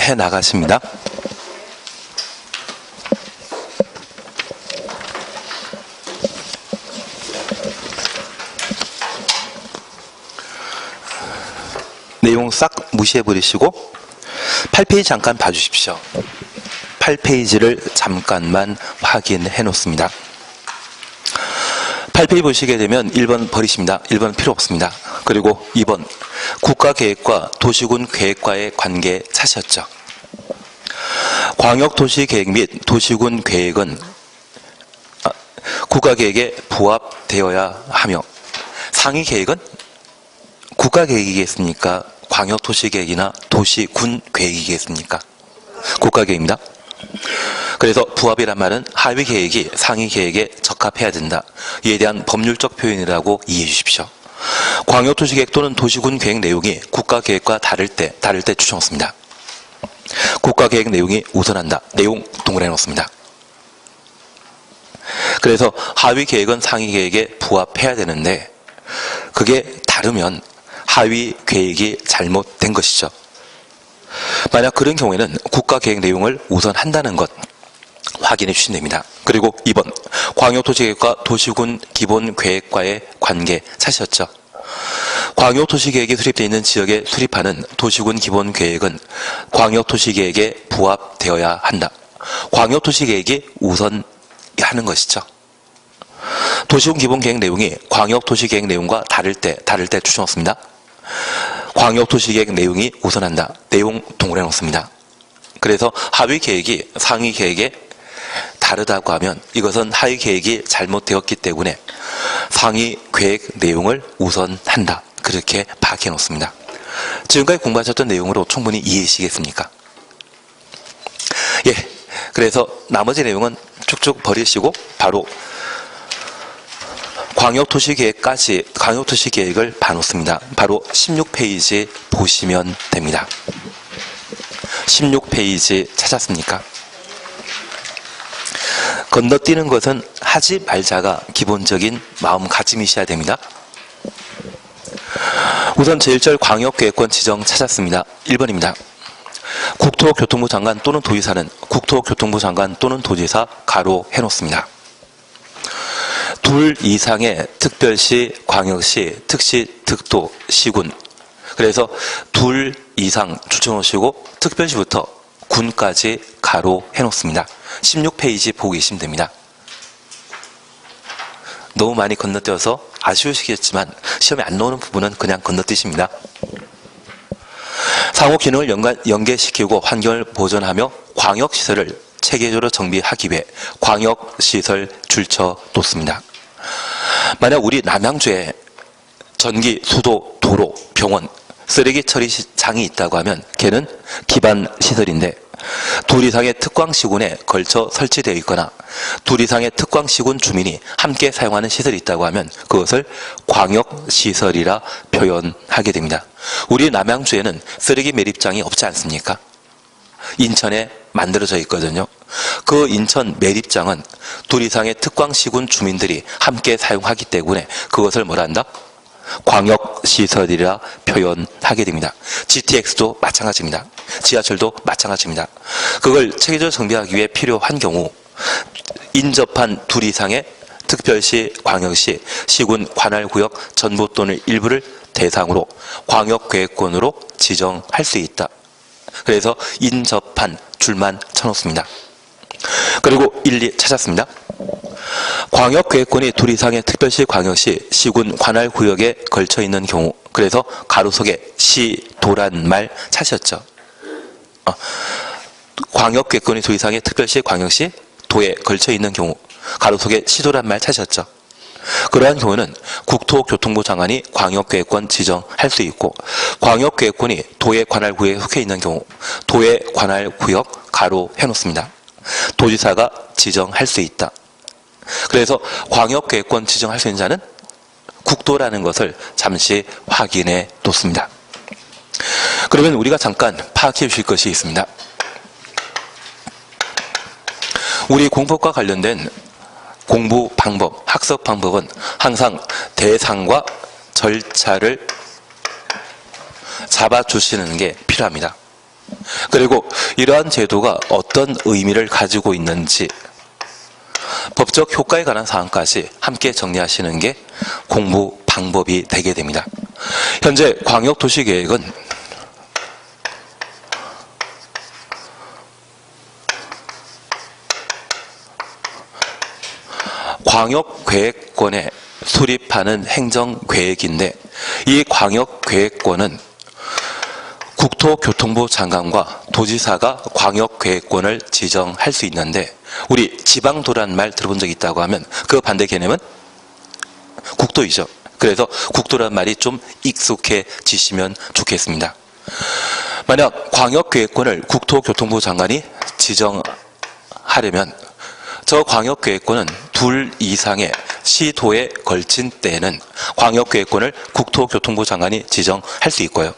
해 나가십니다. 내용 싹 무시해 버리시고 8페이지 잠깐 봐주십시오. 8페이지를 잠깐만 확인해 놓습니다. 8페이지 보시게 되면 1번 버리십니다. 1번 필요 없습니다. 그리고 2번 국가계획과 도시군 계획과의 관계 찾으셨죠. 광역도시계획 및 도시군 계획은 국가계획에 부합되어야 하며 상위계획은 국가계획이겠습니까? 광역도시계획이나 도시군 계획이겠습니까? 국가계획입니다. 그래서 부합이란 말은 하위 계획이 상위 계획에 적합해야 된다. 이에 대한 법률적 표현이라고 이해해 주십시오. 광역도시계획 또는 도시군 계획 내용이 국가계획과 다를 때 추정했습니다. 국가계획 내용이 우선한다. 내용 동그라미 넣습니다. 그래서 하위 계획은 상위 계획에 부합해야 되는데 그게 다르면 하위 계획이 잘못된 것이죠. 만약 그런 경우에는 국가계획 내용을 우선한다는 것 확인해 주시면 됩니다. 그리고 2번 광역도시계획과 도시군 기본계획과의 관계 찾으셨죠. 광역도시계획이 수립되어 있는 지역에 수립하는 도시군 기본계획은 광역도시계획에 부합되어야 한다. 광역도시계획이 우선하는 것이죠. 도시군 기본계획 내용이 광역도시계획 내용과 다를 때 추정했습니다. 광역도시계획 내용이 우선한다. 내용 동그라미 넣습니다. 그래서 하위 계획이 상위 계획에 다르다고 하면 이것은 하위 계획이 잘못되었기 때문에 상위 계획 내용을 우선한다. 그렇게 파악해 놓습니다. 지금까지 공부하셨던 내용으로 충분히 이해하시겠습니까? 예. 그래서 나머지 내용은 쭉쭉 버리시고 바로 광역도시계획을 봐놓습니다. 바로 16페이지 보시면 됩니다. 16페이지 찾았습니까? 건너뛰는 것은 하지 말자가 기본적인 마음가짐이셔야 됩니다. 우선 제1절 광역계획권 지정 찾았습니다. 1번입니다. 국토교통부 장관 또는 도지사는 국토교통부 장관 또는 도지사 가로 해놓습니다. 둘 이상의 특별시, 광역시, 특시, 특도, 시군. 그래서 둘 이상 추천하시고 특별시부터 군까지 가로 해놓습니다. 16페이지 보고 계시면 됩니다. 너무 많이 건너뛰어서 아쉬우시겠지만 시험에 안 나오는 부분은 그냥 건너뛰십니다. 상호 기능을 연계시키고 환경을 보존하며 광역시설을 체계적으로 정비하기 위해 광역시설 줄쳐놓습니다. 만약 우리 남양주에 전기, 수도, 도로, 병원, 쓰레기 처리장이 있다고 하면 걔는 기반시설인데 둘 이상의 특광시군에 걸쳐 설치되어 있거나 둘 이상의 특광시군 주민이 함께 사용하는 시설이 있다고 하면 그것을 광역시설이라 표현하게 됩니다. 우리 남양주에는 쓰레기 매립장이 없지 않습니까? 인천에 만들어져 있거든요. 그 인천 매립장은 둘 이상의 특광시군 주민들이 함께 사용하기 때문에 그것을 뭐라 한다? 광역시설이라 표현하게 됩니다. GTX도 마찬가지입니다. 지하철도 마찬가지입니다. 그걸 체계적으로 정비하기 위해 필요한 경우 인접한 둘 이상의 특별시, 광역시, 시군, 관할구역 전부 또는 일부를 대상으로 광역계획권으로 지정할 수 있다. 그래서 인접한 줄만 쳐놓습니다. 그리고 1, 2 찾았습니다. 광역계획권이 둘 이상의 특별시, 광역시, 시군, 관할구역에 걸쳐 있는 경우 그래서 가로 속에 시도란 말 찾으셨죠? 광역계획권이 둘 이상의 특별시, 광역시, 도에 걸쳐 있는 경우 가로 속에 시도란 말 찾으셨죠? 그러한 경우는 국토교통부 장관이 광역계획권 지정할 수 있고 광역계획권이 도의 관할구역에 속해 있는 경우 도의 관할구역 가로 해놓습니다. 도지사가 지정할 수 있다. 그래서 광역계획권 지정할 수 있는 자는 국도라는 것을 잠시 확인해 놓습니다. 그러면 우리가 잠깐 파악해 주실 것이 있습니다. 우리 공법과 관련된 공부 방법, 학습 방법은 항상 대상과 절차를 잡아주시는 게 필요합니다. 그리고 이러한 제도가 어떤 의미를 가지고 있는지 법적 효과에 관한 사항까지 함께 정리하시는 게 공부 방법이 되게 됩니다. 현재 광역도시계획은 광역계획권에 수립하는 행정계획인데, 이 광역계획권은 국토교통부 장관과 도지사가 광역계획권을 지정할 수 있는데, 우리 지방도라는 말 들어본 적 있다고 하면 그 반대 개념은 국도이죠. 그래서 국도라는 말이 좀 익숙해지시면 좋겠습니다. 만약 광역계획권을 국토교통부 장관이 지정하려면 저 광역계획권은 둘 이상의 시도에 걸친 때에는 광역계획권을 국토교통부 장관이 지정할 수 있고요.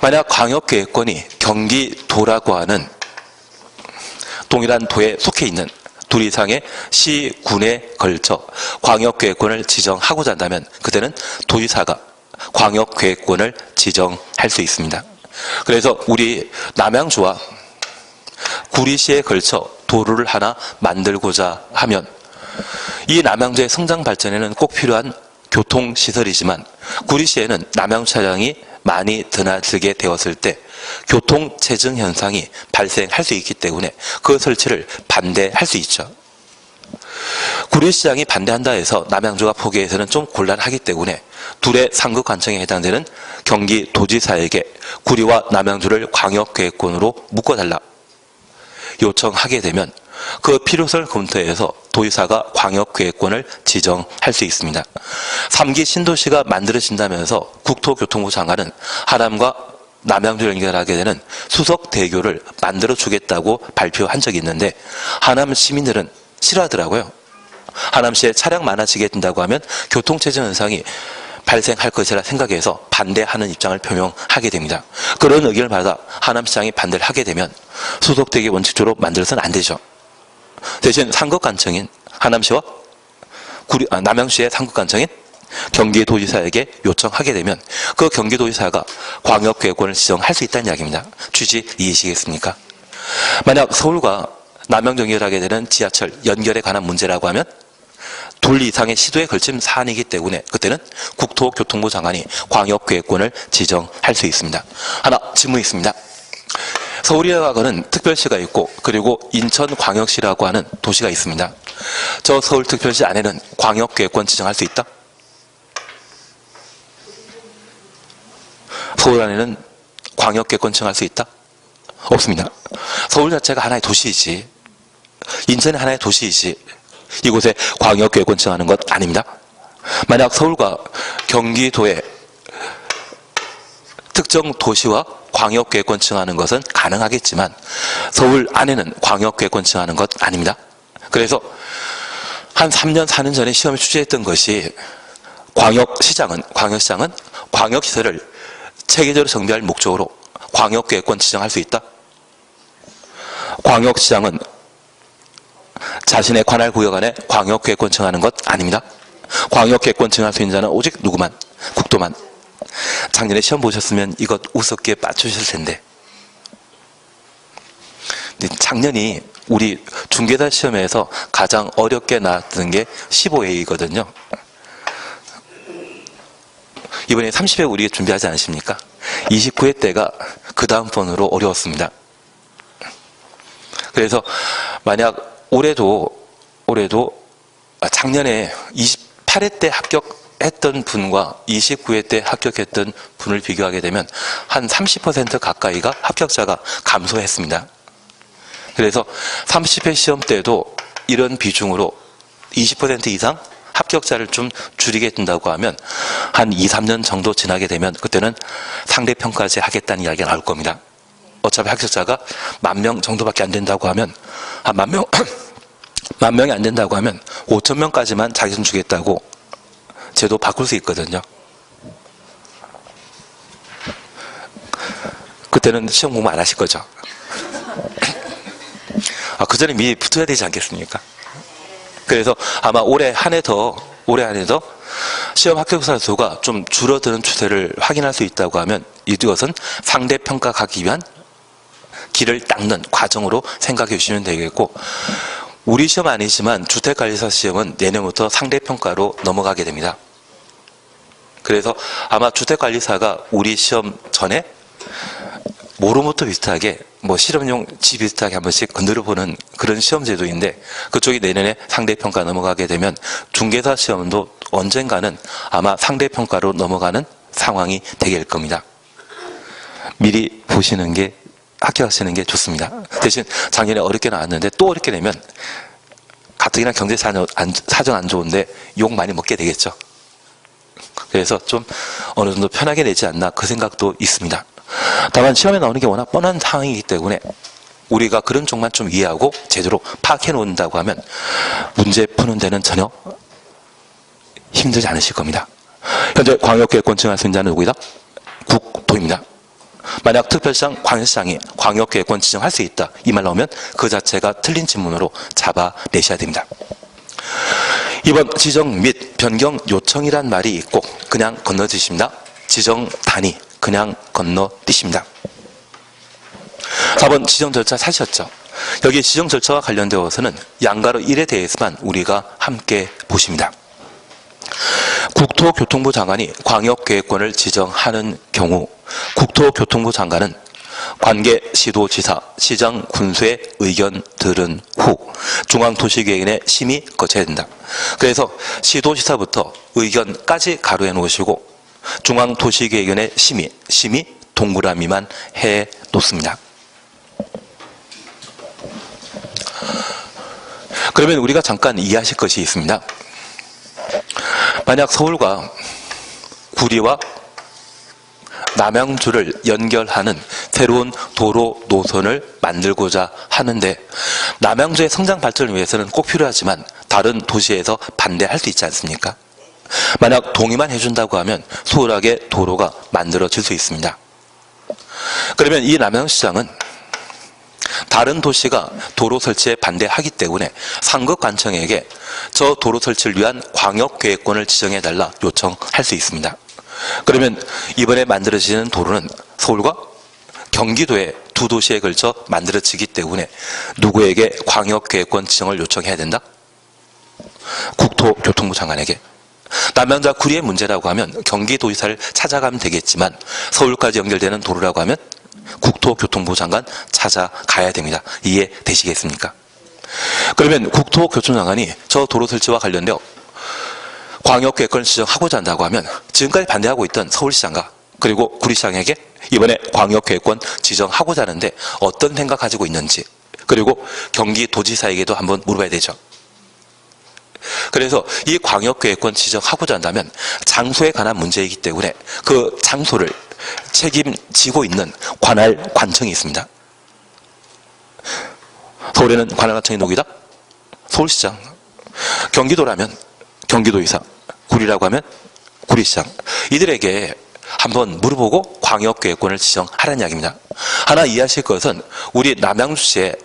만약 광역계획권이 경기도라고 하는 동일한 도에 속해 있는 둘 이상의 시군에 걸쳐 광역계획권을 지정하고자 한다면 그때는 도지사가 광역계획권을 지정할 수 있습니다. 그래서 우리 남양주와 구리시에 걸쳐 도로를 하나 만들고자 하면 이 남양주의 성장 발전에는 꼭 필요한 교통시설이지만 구리시에는 남양주 차량이 많이 드나들게 되었을 때 교통체증 현상이 발생할 수 있기 때문에 그 설치를 반대할 수 있죠. 구리시장이 반대한다 해서 남양주가 포기해서는 좀 곤란하기 때문에 둘의 상급 관청에 해당되는 경기도지사에게 구리와 남양주를 광역계획권으로 묶어달라 요청하게 되면 그 필요성을 검토해서 도지사가 광역계획권을 지정할 수 있습니다. 3기 신도시가 만들어진다면서 국토교통부 장관은 하남과 남양주를 연결하게 되는 수석대교를 만들어주겠다고 발표한 적이 있는데 하남 시민들은 싫어하더라고요. 하남시에 차량 많아지게 된다고 하면 교통체증 현상이 발생할 것이라 생각해서 반대하는 입장을 표명하게 됩니다. 그런 의견을 받아 하남시장이 반대를 하게 되면 수석대교 원칙적으로 만들어서는 안 되죠. 대신 상급관청인 하남시와 남양주의 상급관청인 경기도지사에게 요청하게 되면 그 경기도지사가 광역계획권을 지정할 수 있다는 이야기입니다. 취지 이해하시겠습니까? 만약 서울과 남양주 연결하게 되는 지하철 연결에 관한 문제라고 하면 둘 이상의 시도에 걸친 사안이기 때문에 그때는 국토교통부 장관이 광역계획권을 지정할 수 있습니다. 하나 질문이 있습니다. 서울이라고는 특별시가 있고 그리고 인천광역시라고 하는 도시가 있습니다. 저 서울특별시 안에는 광역계획권 지정할 수 있다? 서울 안에는 광역계획권 지정할 수 있다? 없습니다. 서울 자체가 하나의 도시이지, 인천이 하나의 도시이지 이곳에 광역계획권 지정하는 것 아닙니다. 만약 서울과 경기도의 특정 도시와 광역계획권 지정하는 것은 가능하겠지만 서울 안에는 광역계획권 지정하는 것 아닙니다. 그래서 한 3년, 4년 전에 시험을 출제했던 것이 광역시장은 광역시설을 체계적으로 정비할 목적으로 광역계획권 지정할 수 있다? 광역시장은 자신의 관할 구역 안에 광역계획권 지정하는 것 아닙니다. 광역계획권 지정할 수 있는 자는 오직 누구만? 국도만. 작년에 시험 보셨으면 이것 우습게 맞추셨을 텐데. 작년이 우리 중개사 시험에서 가장 어렵게 나왔던 게 15A거든요. 이번에 30회 우리 준비하지 않으십니까? 29회 때가 그 다음 번으로 어려웠습니다. 그래서 만약 올해도 작년에 28회 때 합격했던 분과 29회 때 합격했던 분을 비교하게 되면 한 30% 가까이가 합격자가 감소했습니다. 그래서 30회 시험 때도 이런 비중으로 20% 이상 합격자를 좀 줄이게 된다고 하면 한 2, 3년 정도 지나게 되면 그때는 상대평가제 하겠다는 이야기가 나올 겁니다. 어차피 합격자가 10,000명 정도밖에 안 된다고 하면 한 10,000명, 10,000명이 안 된다고 하면 5,000명까지만 자격증 주겠다고 제도 바꿀 수 있거든요. 그때는 시험 공부 안 하실 거죠. 그 전에 미리 붙어야 되지 않겠습니까? 그래서 아마 올해 한 해 더 시험 합격자 수가 좀 줄어드는 추세를 확인할 수 있다고 하면 이것은 상대평가 가기 위한 길을 닦는 과정으로 생각해 주시면 되겠고, 우리 시험 아니지만 주택관리사 시험은 내년부터 상대평가로 넘어가게 됩니다. 그래서 아마 주택관리사가 우리 시험 전에 모로모토 비슷하게 실험용 지 비슷하게 한 번씩 건드려보는 그런 시험 제도인데, 그쪽이 내년에 상대평가 넘어가게 되면 중개사 시험도 언젠가는 아마 상대평가로 넘어가는 상황이 되게 될 겁니다. 미리 보시는 게, 합격하시는 게 좋습니다. 대신 작년에 어렵게 나왔는데 또 어렵게 되면 가뜩이나 경제 사정 안 좋은데 욕 많이 먹게 되겠죠. 그래서 좀 어느 정도 편하게 내지 않나 그 생각도 있습니다. 다만 시험에 나오는 게 워낙 뻔한 상황이기 때문에 우리가 그런 쪽만 좀 이해하고 제대로 파악해 놓는다고 하면 문제 푸는 데는 전혀 힘들지 않으실 겁니다. 현재 광역계획권 지정할 수 있는 자는 누구이다? 국토입니다. 만약 특별시장, 광역시장이 광역계획권 지정할 수 있다, 이 말 나오면 그 자체가 틀린 질문으로 잡아내셔야 됩니다. 이번 지정 및 변경 요청이란 말이 있고 그냥 건너뛰십니다. 지정 단위 그냥 건너뛰십니다. 4번 지정 절차 사셨죠? 여기 지정 절차와 관련되어서는 양가로 1에 대해서만 우리가 함께 보십니다. 국토교통부 장관이 광역계획권을 지정하는 경우 국토교통부 장관은 관계 시도지사, 시장, 군수의 의견 들은 후 중앙도시계획원의 심의 거쳐야 된다. 그래서 시도지사부터 의견까지 가로해 놓으시고 중앙도시계획원의 심의 동그라미만 해 놓습니다. 그러면 우리가 잠깐 이해하실 것이 있습니다. 만약 서울과 구리와 남양주를 연결하는 새로운 도로 노선을 만들고자 하는데 남양주의 성장 발전을 위해서는 꼭 필요하지만 다른 도시에서 반대할 수 있지 않습니까? 만약 동의만 해준다고 하면 수월하게 도로가 만들어질 수 있습니다. 그러면 이 남양시장은 다른 도시가 도로 설치에 반대하기 때문에 상급관청에게 저 도로 설치를 위한 광역계획권을 지정해달라 요청할 수 있습니다. 그러면 이번에 만들어지는 도로는 서울과 경기도의 두 도시에 걸쳐 만들어지기 때문에 누구에게 광역계획권 지정을 요청해야 된다? 국토교통부 장관에게. 남양주와 구리의 문제라고 하면 경기도지사를 찾아가면 되겠지만 서울까지 연결되는 도로라고 하면 국토교통부 장관 찾아가야 됩니다. 이해되시겠습니까? 그러면 국토교통부 장관이 저 도로 설치와 관련되어 광역계획권을 지정하고자 한다고 하면 지금까지 반대하고 있던 서울시장과 그리고 구리시장에게 이번에 광역계획권 지정하고자 하는데 어떤 생각 가지고 있는지, 그리고 경기도지사에게도 한번 물어봐야 되죠. 그래서 이 광역계획권 지정하고자 한다면 장소에 관한 문제이기 때문에 그 장소를 책임지고 있는 관할관청이 있습니다. 서울에는 관할관청이 누구이다? 서울시장. 경기도라면 경기도지사, 구리라고 하면 구리시장. 이들에게 한번 물어보고 광역계획권을 지정하라는 이야기입니다. 하나 이해하실 것은 우리 남양주시의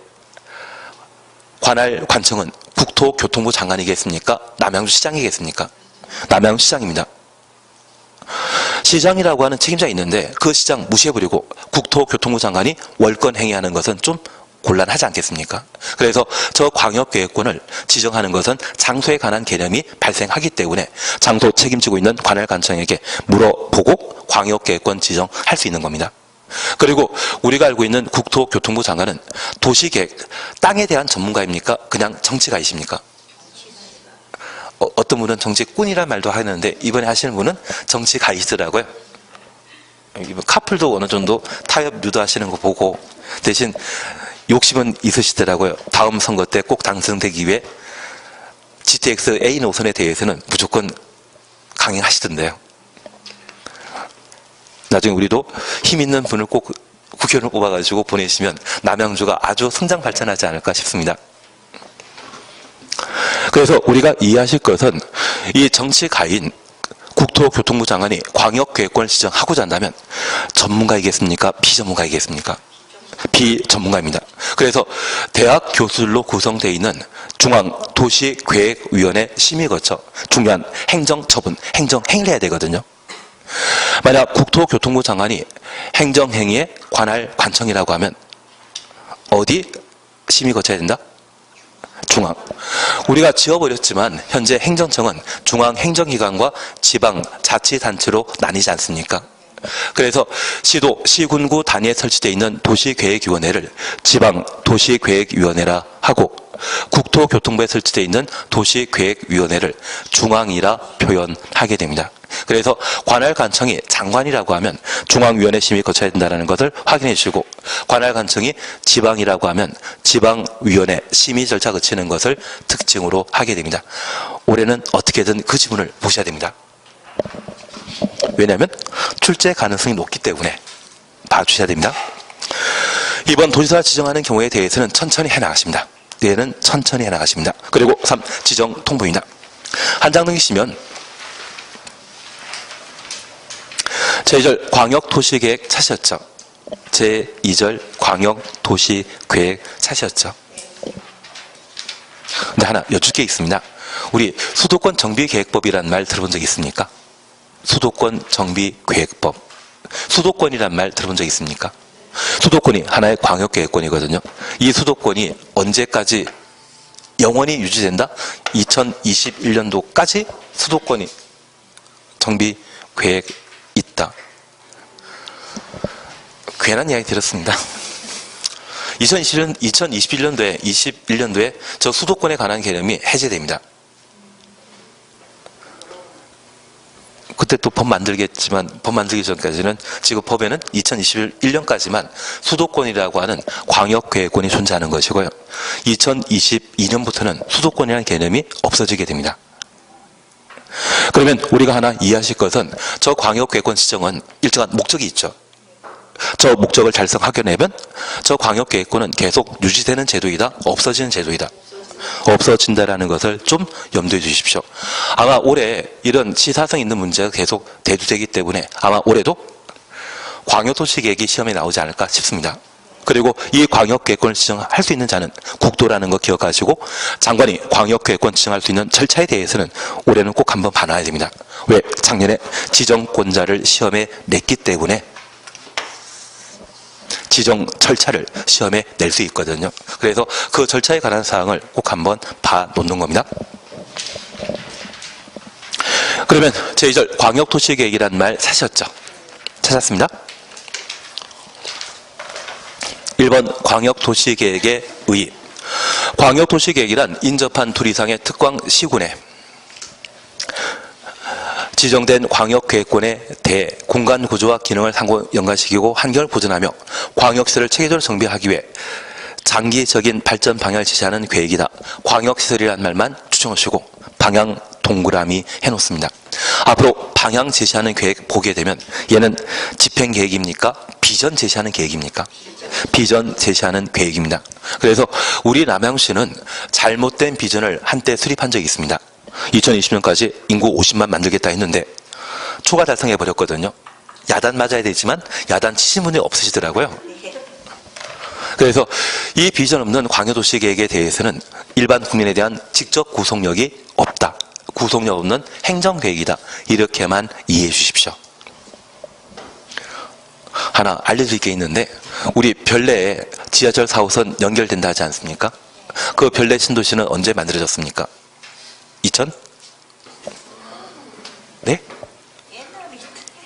관할관청은 국토교통부 장관이겠습니까? 남양주시장이겠습니까? 남양주시장입니다. 시장이라고 하는 책임자가 있는데 그 시장 무시해버리고 국토교통부 장관이 월권 행위하는 것은 좀 곤란하지 않겠습니까? 그래서 저 광역계획권을 지정하는 것은 장소에 관한 개념이 발생하기 때문에 장소 책임지고 있는 관할관청에게 물어보고 광역계획권 지정할 수 있는 겁니다. 그리고 우리가 알고 있는 국토교통부 장관은 도시계획, 땅에 대한 전문가입니까? 그냥 정치가이십니까? 어떤 분은 정치꾼이란 말도 하는데 이번에 하시는 분은 정치가이시더라고요. 카풀도 어느 정도 타협 유도하시는 거 보고 대신 욕심은 있으시더라고요. 다음 선거 때 꼭 당선되기 위해 GTX A 노선에 대해서는 무조건 강행하시던데요. 나중에 우리도 힘 있는 분을 꼭 국회의원을 뽑아가지고 보내시면 남양주가 아주 성장 발전하지 않을까 싶습니다. 그래서 우리가 이해하실 것은 이 정치가인 국토교통부 장관이 광역계획권을 지정하고자 한다면 전문가이겠습니까? 비전문가이겠습니까? 비전문가입니다. 그래서 대학 교수들로 구성되어 있는 중앙도시계획위원회 심의 거쳐 중요한 행정처분, 행정행위를 해야 되거든요. 만약 국토교통부 장관이 행정행위에 관할 관청이라고 하면 어디 심의 거쳐야 된다? 중앙. 우리가 지어버렸지만 현재 행정청은 중앙행정기관과 지방자치단체로 나뉘지 않습니까? 그래서 시도, 시군구 단위에 설치되어 있는 도시계획위원회를 지방도시계획위원회라 하고 국토교통부에 설치되어 있는 도시계획위원회를 중앙이라 표현하게 됩니다. 그래서 관할관청이 장관이라고 하면 중앙위원회 심의 거쳐야 된다는 것을 확인해 주시고, 관할관청이 지방이라고 하면 지방위원회 심의 절차 거치는 것을 특징으로 하게 됩니다. 올해는 어떻게든 그 지문을 보셔야 됩니다. 왜냐하면 출제 가능성이 높기 때문에 봐주셔야 됩니다. 이번 도지사 지정하는 경우에 대해서는 천천히 해나가십니다. 얘는 천천히 해나가십니다. 그리고 3. 지정 통보입니다. 한 장 넘기시면 제1절 광역도시계획 차시였죠. 제2절 광역도시계획 차시였죠. 근데 하나 여쭐 게 있습니다. 우리 수도권 정비계획법이라는 말 들어본 적 있습니까? 수도권 정비계획법. 수도권이란 말 들어본 적 있습니까? 수도권이 하나의 광역계획권이거든요. 이 수도권이 언제까지 영원히 유지된다? 2021년도까지 수도권이 정비계획 있다. 괜한 이야기 들었습니다. 2021년도에 저 수도권에 관한 개념이 해제됩니다. 그때 또 법 만들겠지만 법 만들기 전까지는 지금 법에는 2021년까지만 수도권이라고 하는 광역계획권이 존재하는 것이고요. 2022년부터는 수도권이라는 개념이 없어지게 됩니다. 그러면 우리가 하나 이해하실 것은 저 광역계획권 지정은 일정한 목적이 있죠. 저 목적을 달성하게 되면 저 광역계획권은 계속 유지되는 제도이다, 없어지는 제도이다. 없어진다라는 것을 좀 염두해 주십시오. 아마 올해 이런 시사성 있는 문제가 계속 대두되기 때문에 아마 올해도 광역도시계획이 시험에 나오지 않을까 싶습니다. 그리고 이 광역계획권을 지정할 수 있는 자는 국도라는 거 기억하시고, 장관이 광역계획권 지정할 수 있는 절차에 대해서는 올해는 꼭 한번 봐놔야 됩니다. 왜? 작년에 지정권자를 시험에 냈기 때문에 지정 절차를 시험에 낼 수 있거든요. 그래서 그 절차에 관한 사항을 꼭 한번 봐 놓는 겁니다. 그러면 제2절 광역도시계획이라는 말 사셨죠? 찾았습니다. 1번 광역도시계획의 의의. 광역도시계획이란 인접한 둘 이상의 특광 시군에 지정된 광역계획권에 대해 공간구조와 기능을 상호 연관시키고 한결 보존하며 광역시설을 체계적으로 정비하기 위해 장기적인 발전 방향을 제시하는 계획이다. 광역시설이라는 말만 추정하시고 방향 동그라미 해놓습니다. 앞으로 방향 제시하는 계획 보게 되면 얘는 집행계획입니까? 비전 제시하는 계획입니까? 비전 제시하는 계획입니다. 그래서 우리 남양시는 잘못된 비전을 한때 수립한 적이 있습니다. 2020년까지 인구 50만 만들겠다 했는데 초과 달성해버렸거든요. 야단 맞아야 되지만 야단 치신 분이 없으시더라고요. 그래서 이 비전 없는 광역도시계획에 대해서는 일반 국민에 대한 직접 구속력이 없다. 구속력 없는 행정계획이다. 이렇게만 이해해 주십시오. 하나 알려드릴 게 있는데, 우리 별내에 지하철 4호선 연결된다 하지 않습니까? 그 별내 신도시는 언제 만들어졌습니까? 2000? 네?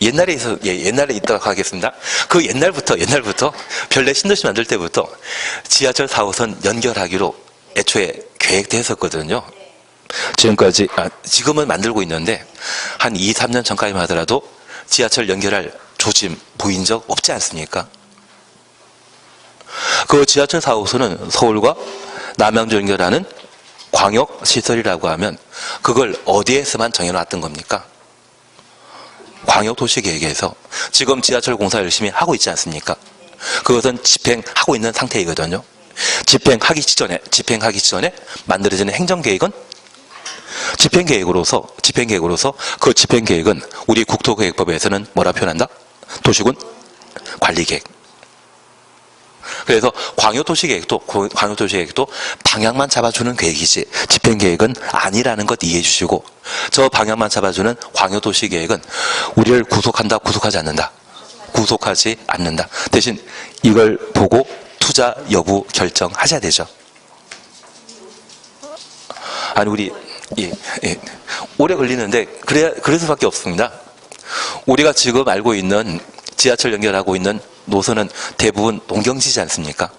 옛날에 있다고 하겠습니다. 그 옛날부터 별내 신도시 만들 때부터 지하철 4호선 연결하기로 애초에 계획됐었거든요. 지금은 만들고 있는데 한 2, 3년 전까지만 하더라도 지하철 연결할 조짐 보인 적 없지 않습니까? 그 지하철 4호선은 서울과 남양주 연결하는 광역시설이라고 하면 그걸 어디에서만 정해놨던 겁니까? 광역도시계획에서. 지금 지하철 공사 열심히 하고 있지 않습니까? 그것은 집행하고 있는 상태이거든요. 집행하기 전에 만들어지는 행정계획은 집행계획으로서 그 집행계획은 우리 국토계획법에서는 뭐라 표현한다? 도시군 관리계획. 그래서 광역도시계획도 방향만 잡아주는 계획이지 집행계획은 아니라는 것 이해해 주시고, 저 방향만 잡아주는 광역도시계획은 우리를 구속한다, 구속하지 않는다. 구속하지 않는다. 대신 이걸 보고 투자 여부 결정하셔야 되죠. 아니 우리 오래 걸리는데 그래서밖에 없습니다. 우리가 지금 알고 있는 지하철 연결하고 있는 노선은 대부분 농경지지 않습니까?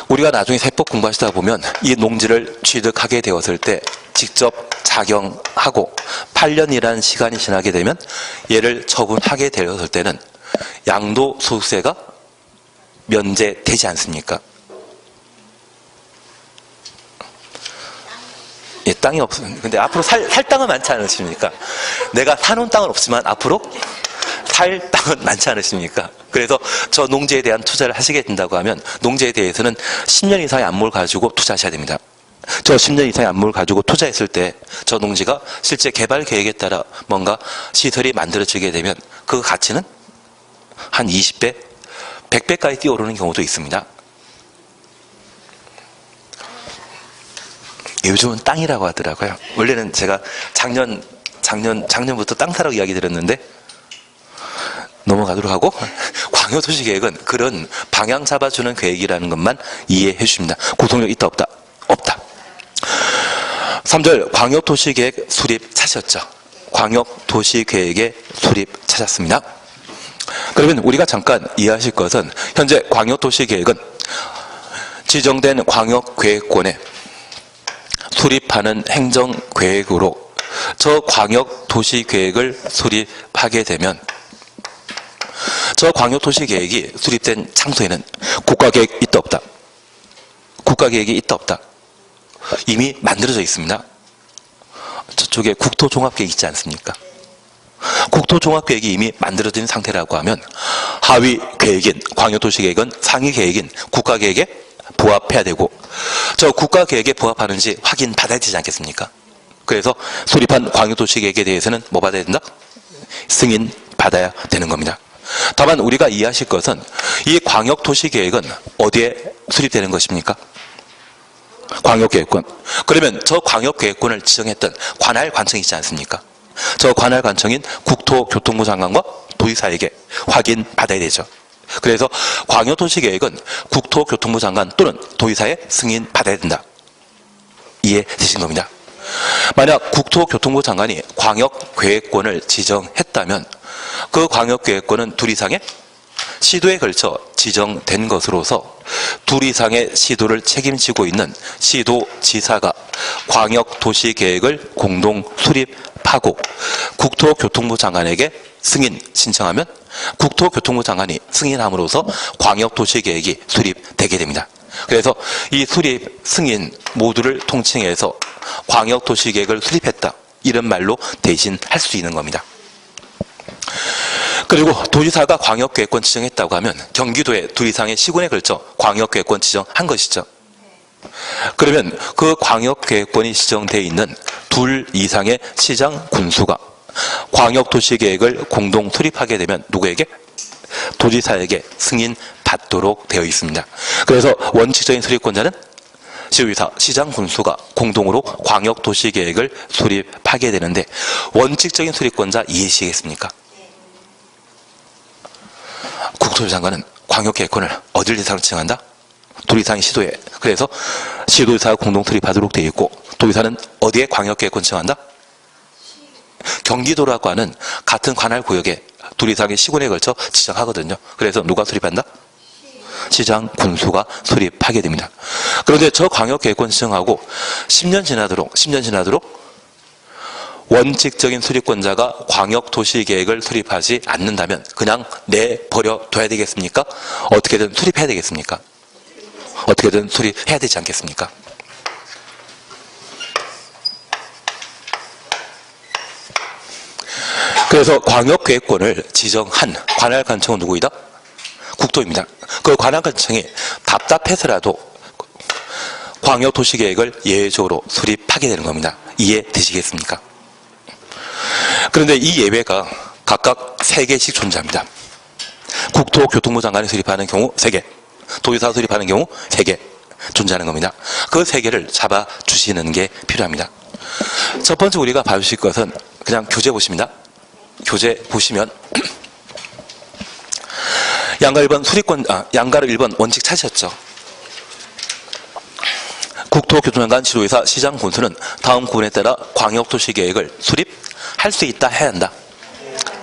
우리가 나중에 세법 공부하시다 보면 이 농지를 취득하게 되었을 때 직접 작용하고 8년이라는 시간이 지나게 되면 얘를 처분하게 되었을 때는 양도소득세가 면제되지 않습니까? 예, 땅이 없으면. 근데 앞으로 살 땅은 많지 않으십니까? 내가 사놓은 땅은 없지만 앞으로 살 땅은 많지 않으십니까? 그래서 저 농지에 대한 투자를 하시게 된다고 하면 농지에 대해서는 10년 이상의 안목을 가지고 투자하셔야 됩니다. 저 10년 이상의 안목을 가지고 투자했을 때 저 농지가 실제 개발 계획에 따라 뭔가 시설이 만들어지게 되면 그 가치는 한 20배, 100배까지 뛰어오르는 경우도 있습니다. 요즘은 땅이라고 하더라고요. 원래는 제가 작년부터 땅 사라고 이야기 드렸는데 넘어가도록 하고, 광역도시계획은 그런 방향 잡아주는 계획이라는 것만 이해해 주십니다. 구속력 있다 없다? 없다. 3절 광역도시계획 수립 찾으셨죠? 광역도시계획의 수립 찾았습니다. 그러면 우리가 잠깐 이해하실 것은 현재 광역도시계획은 지정된 광역계획권에 수립하는 행정계획으로 저 광역도시계획을 수립하게 되면 저 광역도시계획이 수립된 장소에는 국가계획 있다 없다? 국가계획이 있다 없다? 이미 만들어져 있습니다. 저쪽에 국토종합계획 있지 않습니까? 국토종합계획이 이미 만들어진 상태라고 하면 하위 계획인 광역도시계획은 상위 계획인 국가계획에 부합해야 되고, 저 국가계획에 부합하는지 확인받아야 되지 않겠습니까? 그래서 수립한 광역도시계획에 대해서는 뭐 받아야 된다? 승인 받아야 되는 겁니다. 다만 우리가 이해하실 것은 이 광역도시계획은 어디에 수립되는 것입니까? 광역계획권. 그러면 저 광역계획권을 지정했던 관할관청이 있지 않습니까? 저 관할관청인 국토교통부 장관과 도지사에게 확인받아야 되죠. 그래서 광역도시계획은 국토교통부 장관 또는 도지사의 승인 받아야 된다. 이해되신 겁니다. 만약 국토교통부 장관이 광역계획권을 지정했다면 그 광역계획권은 둘 이상의 시도에 걸쳐 지정된 것으로서 둘 이상의 시도를 책임지고 있는 시도지사가 광역도시계획을 공동 수립하고 국토교통부 장관에게 승인 신청하면 국토교통부 장관이 승인함으로써 광역도시계획이 수립되게 됩니다. 그래서 이 수립, 승인 모두를 통칭해서 광역도시계획을 수립했다, 이런 말로 대신할 수 있는 겁니다. 그리고 도지사가 광역계획권 지정했다고 하면 경기도의 둘 이상의 시군에 걸쳐 광역계획권 지정한 것이죠. 그러면 그 광역계획권이 지정되어 있는 둘 이상의 시장 군수가 광역도시계획을 공동 수립하게 되면 누구에게? 도지사에게 승인받도록 되어 있습니다. 그래서 원칙적인 수립권자는 시도지사, 시장 군수가 공동으로 광역도시계획을 수립하게 되는데, 원칙적인 수립권자 이해하시겠습니까? 국토부 장관은 광역계획권을 어딜 대상으로 지정한다? 둘 이상의 시도에. 그래서 시도지사가 공동 수립하도록 되어 있고, 도지사는 어디에 광역계획권 지정한다? 경기도라고 하는 같은 관할구역에 둘 이상의 시군에 걸쳐 지정하거든요. 그래서 누가 수립한다? 시장 군수가 수립하게 됩니다. 그런데 저 광역계획권 지정하고 10년 지나도록 원칙적인 수립권자가 광역도시계획을 수립하지 않는다면 그냥 내버려 둬야 되겠습니까? 어떻게든 수립해야 되겠습니까? 어떻게든 수립해야 되지 않겠습니까? 그래서 광역계획권을 지정한 관할관청은 누구이다? 국토입니다. 그 관할관청이 답답해서라도 광역도시계획을 예외적으로 수립하게 되는 겁니다. 이해되시겠습니까? 그런데 이 예외가 각각 3개씩 존재합니다. 국토교통부 장관이 수립하는 경우 3개, 도지사가 수립하는 경우 3개 존재하는 겁니다. 그 3개를 잡아주시는 게 필요합니다. 첫 번째 우리가 봐주실 것은 그냥 교재 보십니다. 교재 보시면 양가 1번 원칙 찾으셨죠? 국토교통장관 지도의사 시장 군수는 다음 구분에 따라 광역도시계획을 수립할 수 있다 해야 한다.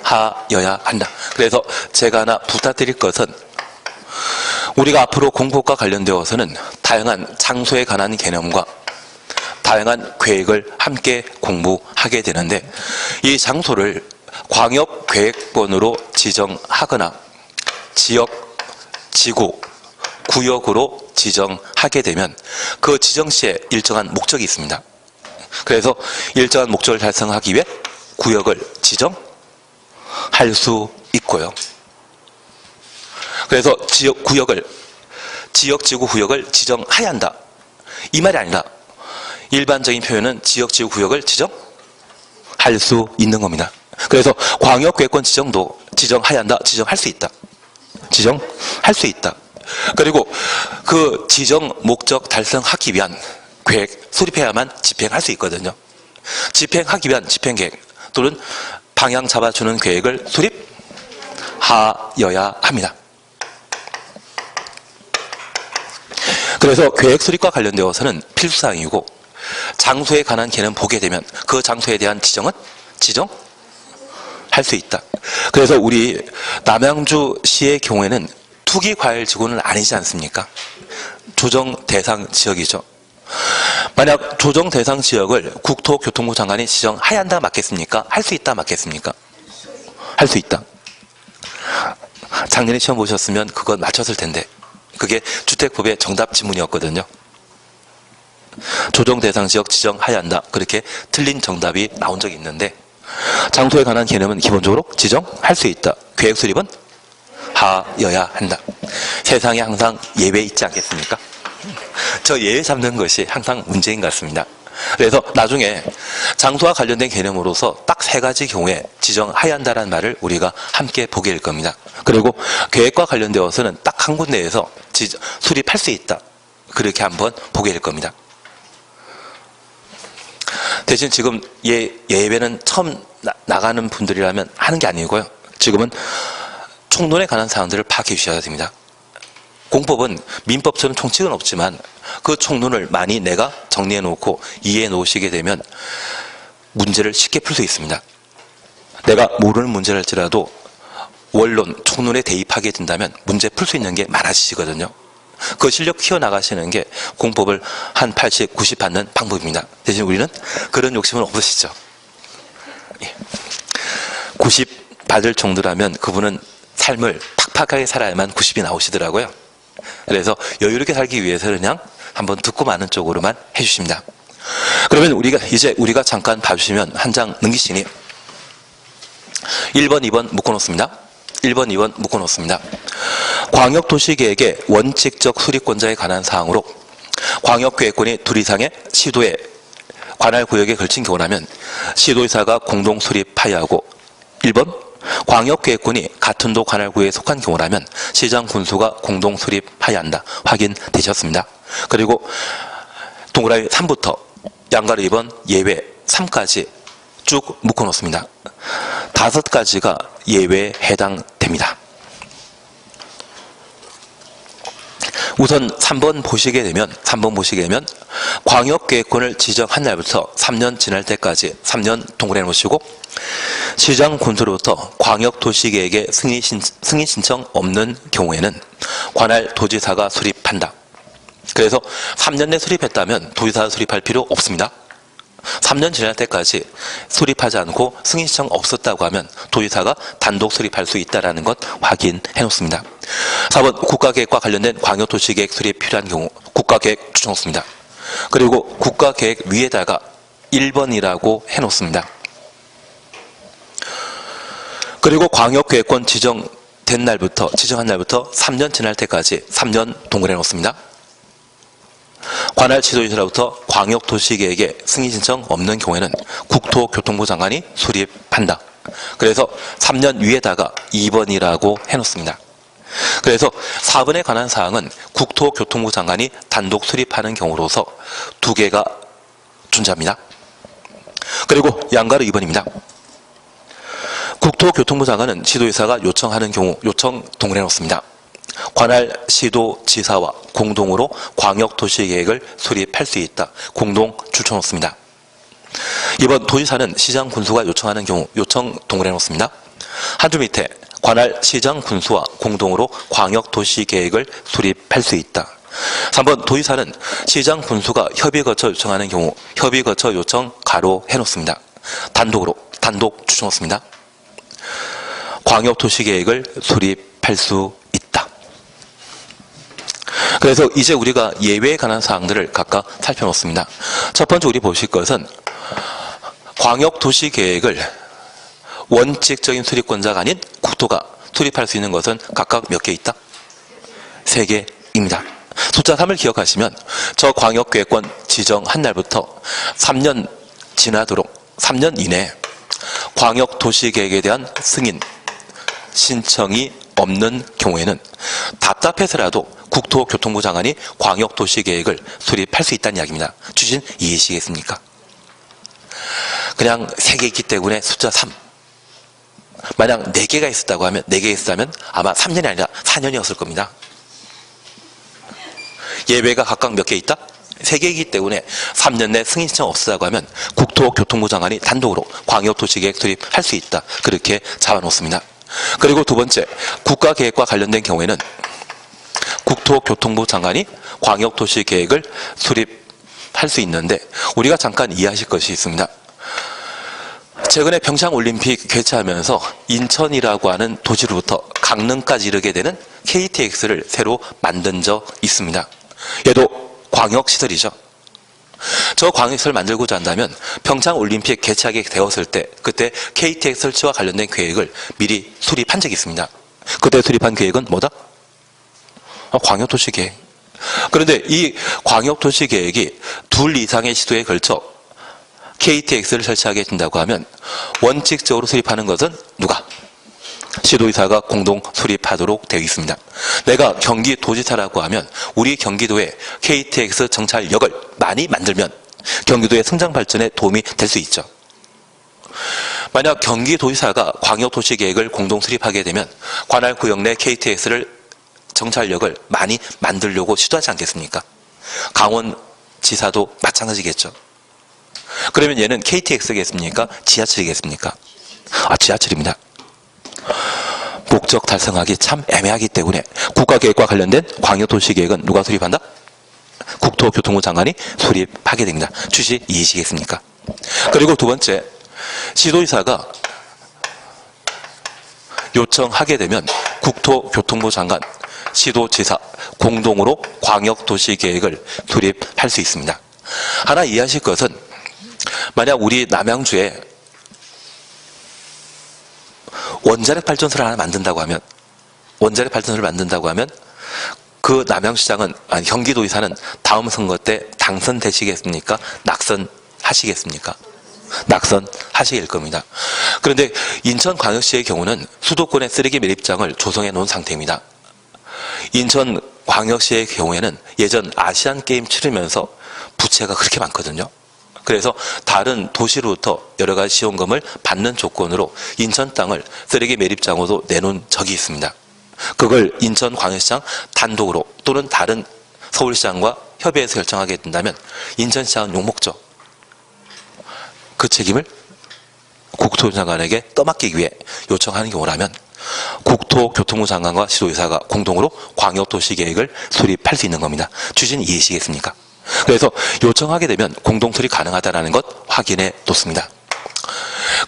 하여야 한다. 그래서 제가 하나 부탁드릴 것은 우리가 앞으로 공법과 관련되어서는 다양한 장소에 관한 개념과 다양한 계획을 함께 공부하게 되는데 이 장소를 광역계획본으로 지정하거나 지역, 지구, 구역으로 지정하게 되면 그 지정시에 일정한 목적이 있습니다. 그래서 일정한 목적을 달성하기 위해 구역을 지정할 수 있고요. 그래서 지역, 지구, 구역을 지정해야 한다. 이 말이 아니라 일반적인 표현은 지역, 지구, 구역을 지정할 수 있는 겁니다. 그래서 광역계획권 지정도 지정해야 한다. 지정할 수 있다. 지정할 수 있다. 그리고 그 지정 목적 달성하기 위한 계획 수립해야만 집행할 수 있거든요. 집행하기 위한 집행계획 또는 방향 잡아주는 계획을 수립하여야 합니다. 그래서 계획 수립과 관련되어서는 필수사항이고 장소에 관한 개념 보게 되면 그 장소에 대한 지정은 지정할 수 있다. 그래서 우리 남양주시의 경우에는 투기과열지구는 아니지 않습니까? 조정 대상 지역이죠. 만약 조정 대상 지역을 국토교통부 장관이 지정해야 한다 맞겠습니까? 할 수 있다 맞겠습니까? 할 수 있다. 작년에 시험 보셨으면 그건 맞췄을 텐데 그게 주택법의 정답 지문이었거든요. 조정 대상 지역 지정해야 한다. 그렇게 틀린 정답이 나온 적이 있는데 장소에 관한 개념은 기본적으로 지정할 수 있다. 계획 수립은 하여야 한다. 세상에 항상 예외 있지 않겠습니까? 저 예외 잡는 것이 항상 문제인 것 같습니다. 그래서 나중에 장소와 관련된 개념으로서 딱 3가지 경우에 지정해야 한다는 말을 우리가 함께 보게 될 겁니다. 그리고 계획과 관련되어서는 딱 한 군데에서 수립할 수 있다. 그렇게 한번 보게 될 겁니다. 대신 지금 예외는 처음 나가는 분들이라면 하는 게 아니고요. 지금은 총론에 관한 사항들을 파악해 주셔야 됩니다. 공법은 민법처럼 총칙은 없지만 그 총론을 많이 내가 정리해 놓고 이해해 놓으시게 되면 문제를 쉽게 풀 수 있습니다. 내가 모르는 문제랄지라도 원론, 총론에 대입하게 된다면 문제 풀 수 있는 게 많아지시거든요. 그 실력 키워나가시는 게 공법을 한 80, 90 받는 방법입니다. 대신 우리는 그런 욕심은 없으시죠. 90 받을 정도라면 그분은 삶을 팍팍하게 살아야만 90이 나오시더라고요. 그래서 여유롭게 살기 위해서는 그냥 한번 듣고 마는 쪽으로만 해주십니다. 그러면 우리가 잠깐 봐주시면 한 장 넘기시니 1번, 2번 묶어놓습니다. 1번, 2번 묶어놓습니다. 광역도시계획의 원칙적 수립권자에 관한 사항으로 광역계획권이 둘 이상의 시도의 관할 구역에 걸친 경우라면 시도의사가 공동 수립하여야 하고 1번 광역계획권이 같은 도 관할구에 속한 경우라면 시장 군수가 공동 수립해야 한다. 확인되셨습니다. 그리고 동그라미 3부터 양가로 2번 예외 3까지 쭉 묶어놓습니다. 5가지가 예외에 해당됩니다. 우선 3번 보시게 되면 광역계획권을 지정한 날부터 3년 지날 때까지 3년 동그라미 놓으시고 시장 군수로부터 광역도시계획의 승인 신청 없는 경우에는 관할 도지사가 수립한다. 그래서 3년 내 수립했다면 도지사가 수립할 필요 없습니다. 3년 지날 때까지 수립하지 않고 승인 신청 없었다고 하면 도지사가 단독 수립할 수 있다는 것 확인해 놓습니다. 4번 국가계획과 관련된 광역도시계획 수립 필요한 경우 국가계획 추천했습니다. 그리고 국가계획 위에다가 1번이라고 해 놓습니다. 그리고 광역계획권 지정한 날부터 3년 지날 때까지 3년 동그라미 놓습니다. 관할 지도지사로부터 광역도시계획에 승인 신청 없는 경우에는 국토교통부 장관이 수립한다. 그래서 3년 위에다가 2번이라고 해놓습니다. 그래서 4번에 관한 사항은 국토교통부 장관이 단독 수립하는 경우로서 2개가 존재합니다. 그리고 양가로 2번입니다. 국토교통부 장관은 시도지사가 요청하는 경우 요청 동원해 놓습니다. 관할 시도지사와 공동으로 광역도시계획을 수립할 수 있다. 공동 추천 놓습니다. 이번 도지사는 시장 군수가 요청하는 경우 요청 동원해 놓습니다. 한 줄 밑에 관할 시장 군수와 공동으로 광역도시계획을 수립할 수 있다. 3번 도지사는 시장 군수가 협의 거쳐 요청하는 경우 협의 거쳐 요청 가로 해놓습니다. 단독 추천 놓습니다. 광역도시계획을 수립할 수 있다. 그래서 이제 우리가 예외에 관한 사항들을 각각 살펴놓습니다. 첫 번째 우리 보실 것은 광역도시계획을 원칙적인 수립권자가 아닌 국토가 수립할 수 있는 것은 각각 몇 개 있다? 3개입니다. 숫자 3을 기억하시면 저 광역계획권 지정한 날부터 3년 지나도록 3년 이내에 광역도시계획에 대한 승인, 신청이 없는 경우에는 답답해서라도 국토교통부 장관이 광역도시계획을 수립할 수 있다는 이야기입니다. 주신 이해시겠습니까? 그냥 3개 있기 때문에 숫자 3. 만약 4개가 있었다고 하면, 4개 있었다면 아마 3년이 아니라 4년이었을 겁니다. 예외가 각각 몇 개 있다? 3개이기 때문에 3년 내 승인 신청 없었다고 하면 국토교통부 장관이 단독으로 광역도시계획 수립할 수 있다. 그렇게 잡아놓습니다. 그리고 두 번째, 국가계획과 관련된 경우에는 국토교통부 장관이 광역도시계획을 수립할 수 있는데 우리가 잠깐 이해하실 것이 있습니다. 최근에 평창올림픽 개최하면서 인천이라고 하는 도시로부터 강릉까지 이르게 되는 KTX를 새로 만든 적 있습니다. 얘도 광역시설이죠. 저 광역시설 만들고자 한다면 평창올림픽 개최하게 되었을 때 그때 KTX 설치와 관련된 계획을 미리 수립한 적이 있습니다. 그때 수립한 계획은 뭐다? 광역도시계획. 그런데 이 광역도시계획이 2 이상의 시도에 걸쳐 KTX를 설치하게 된다고 하면 원칙적으로 수립하는 것은 누가? 시도지사가 공동 수립하도록 되어 있습니다. 내가 경기도지사라고 하면 우리 경기도에 KTX 정찰역을 많이 만들면 경기도의 성장 발전에 도움이 될 수 있죠. 만약 경기도지사가 광역도시계획을 공동 수립하게 되면 관할 구역 내 KTX를 정찰역을 많이 만들려고 시도하지 않겠습니까? 강원지사도 마찬가지겠죠. 그러면 얘는 KTX겠습니까? 지하철이겠습니까? 지하철입니다. 목적 달성하기 참 애매하기 때문에 국가계획과 관련된 광역도시계획은 누가 수립한다? 국토교통부 장관이 수립하게 됩니다. 취지 이해시겠습니까? 그리고 두 번째, 시도지사가 요청하게 되면 국토교통부 장관, 시도지사 공동으로 광역도시계획을 수립할 수 있습니다. 하나 이해하실 것은 만약 우리 남양주에 원자력 발전소를 하나 만든다고 하면 그 남양시장은 경기도지사는 다음 선거 때 당선되시겠습니까? 낙선하시겠습니까? 낙선하실 겁니다. 그런데 인천광역시의 경우는 수도권의 쓰레기 매립장을 조성해 놓은 상태입니다. 인천광역시의 경우에는 예전 아시안게임 치르면서 부채가 그렇게 많거든요. 그래서 다른 도시로부터 여러 가지 지원금을 받는 조건으로 인천 땅을 쓰레기 매립장으로 내놓은 적이 있습니다. 그걸 인천광역시장 단독으로 또는 다른 서울시장과 협의해서 결정하게 된다면 인천시장은 욕먹죠. 그 책임을 국토교통부 장관에게 떠맡기기 위해 요청하는 경우라면 국토교통부 장관과 시도지사가 공동으로 광역도시계획을 수립할 수 있는 겁니다. 취지는 이해하시겠습니까? 그래서 요청하게 되면 공동 수립 가능하다는 것 확인해 놓습니다.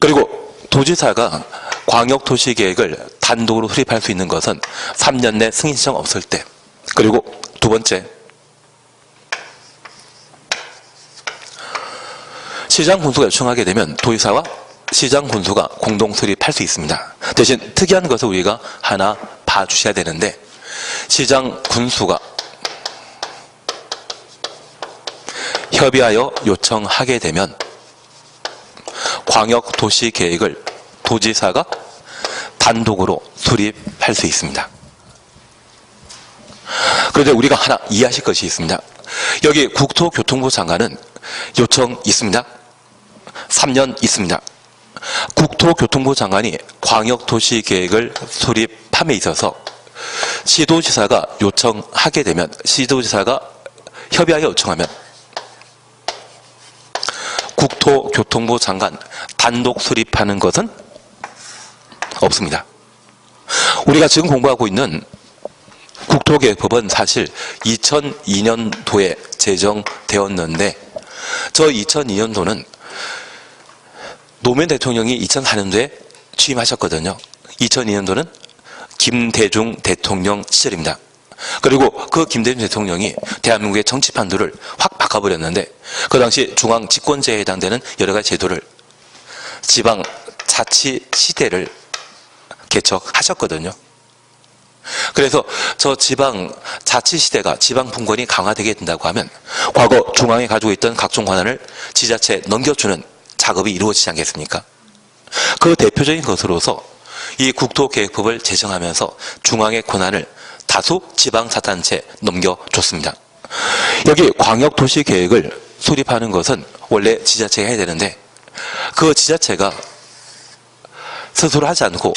그리고 도지사가 광역도시계획을 단독으로 수립할 수 있는 것은 3년 내 승인 신청 없을 때, 그리고 두 번째, 시장 군수가 요청하게 되면 도지사와 시장 군수가 공동 수립할 수 있습니다. 대신 특이한 것을 우리가 하나 봐주셔야 되는데, 시장 군수가 협의하여 요청하게 되면 광역도시계획을 도지사가 단독으로 수립할 수 있습니다. 그런데 우리가 하나 이해하실 것이 있습니다. 여기 국토교통부 장관은 요청 있습니다. 3년 있습니다. 국토교통부 장관이 광역도시계획을 수립함에 있어서 시도지사가 요청하게 되면, 시도지사가 협의하여 요청하면 국토교통부 장관 단독 수립하는 것은 없습니다. 우리가 지금 공부하고 있는 국토계획법은 사실 2002년도에 제정되었는데, 저 2002년도는 노무현 대통령이 2004년도에 취임하셨거든요. 2002년도는 김대중 대통령 시절입니다. 그리고 그 김대중 대통령이 대한민국의 정치판도를 확 바꿔버렸는데, 그 당시 중앙 집권제에 해당되는 여러 가지 제도를, 지방 자치 시대를 개척하셨거든요. 그래서 저 지방 자치 시대가, 지방 분권이 강화되게 된다고 하면 과거 중앙에 가지고 있던 각종 권한을 지자체에 넘겨주는 작업이 이루어지지 않겠습니까? 그 대표적인 것으로서 이 국토계획법을 제정하면서 중앙의 권한을 다수 지방자치단체에 넘겨줬습니다. 여기 광역도시계획을 수립하는 것은 원래 지자체가 해야 되는데, 그 지자체가 스스로 하지 않고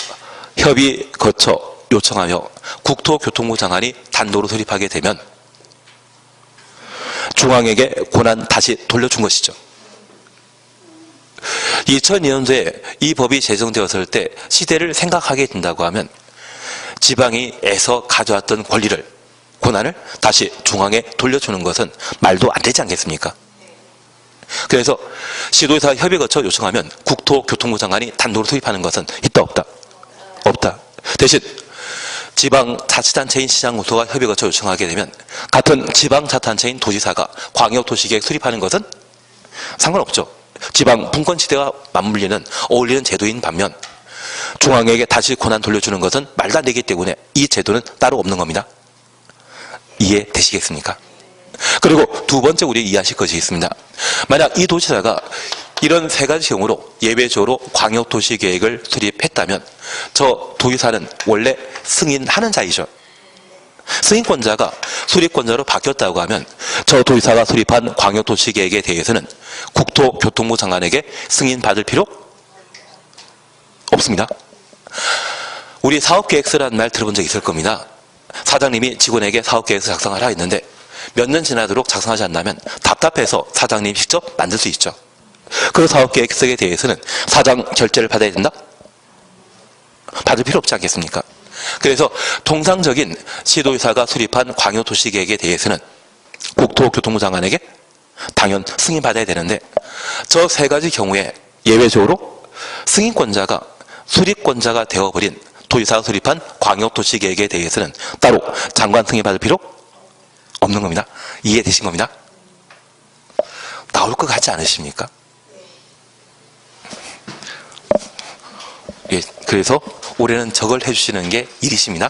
협의 거쳐 요청하며 국토교통부 장관이 단독으로 수립하게 되면 중앙에게 권한 다시 돌려준 것이죠. 2002년도에 이 법이 제정되었을 때 시대를 생각하게 된다고 하면 지방이 애서 가져왔던 권한을 다시 중앙에 돌려주는 것은 말도 안 되지 않겠습니까? 그래서 시도에서 협의 거쳐 요청하면 국토교통부 장관이 단독으로 수립하는 것은 있다 없다? 없다. 대신 지방자치단체인 시장구소가 협의 거쳐 요청하게 되면 같은 지방자치단체인 도지사가 광역도시계획 수립하는 것은 상관없죠. 지방 분권지대와 맞물리는, 어울리는 제도인 반면 중앙에게 다시 권한 돌려주는 것은 말도 안 되기 때문에 이 제도는 따로 없는 겁니다. 이해되시겠습니까? 그리고 두 번째 우리 이해하실 것이 있습니다. 만약 이 도지사가 이런 세 가지 경우로 예외적으로 광역도시계획을 수립했다면 저 도지사는 원래 승인하는 자이죠. 승인권자가 수립권자로 바뀌었다고 하면 저 도지사가 수립한 광역도시계획에 대해서는 국토교통부 장관에게 승인받을 필요 없습니다. 우리 사업계획서라는 말 들어본 적 있을 겁니다. 사장님이 직원에게 사업계획서 작성하라 했는데 몇 년 지나도록 작성하지 않다면 답답해서 사장님이 직접 만들 수 있죠. 그 사업계획서에 대해서는 사장 결재를 받아야 된다? 받을 필요 없지 않겠습니까? 그래서 통상적인 시도지사가 수립한 광역도시계획에 대해서는 국토교통부 장관에게 당연 승인받아야 되는데, 저 세 가지 경우에 예외적으로 승인권자가 수립권자가 되어버린 도지사가 수립한 광역도시계획에 대해서는 따로 장관 승인받을 필요 없는 겁니다. 이해되신 겁니다? 나올 것 같지 않으십니까? 예, 그래서 올해는 저걸 해주시는 게 일이십니다.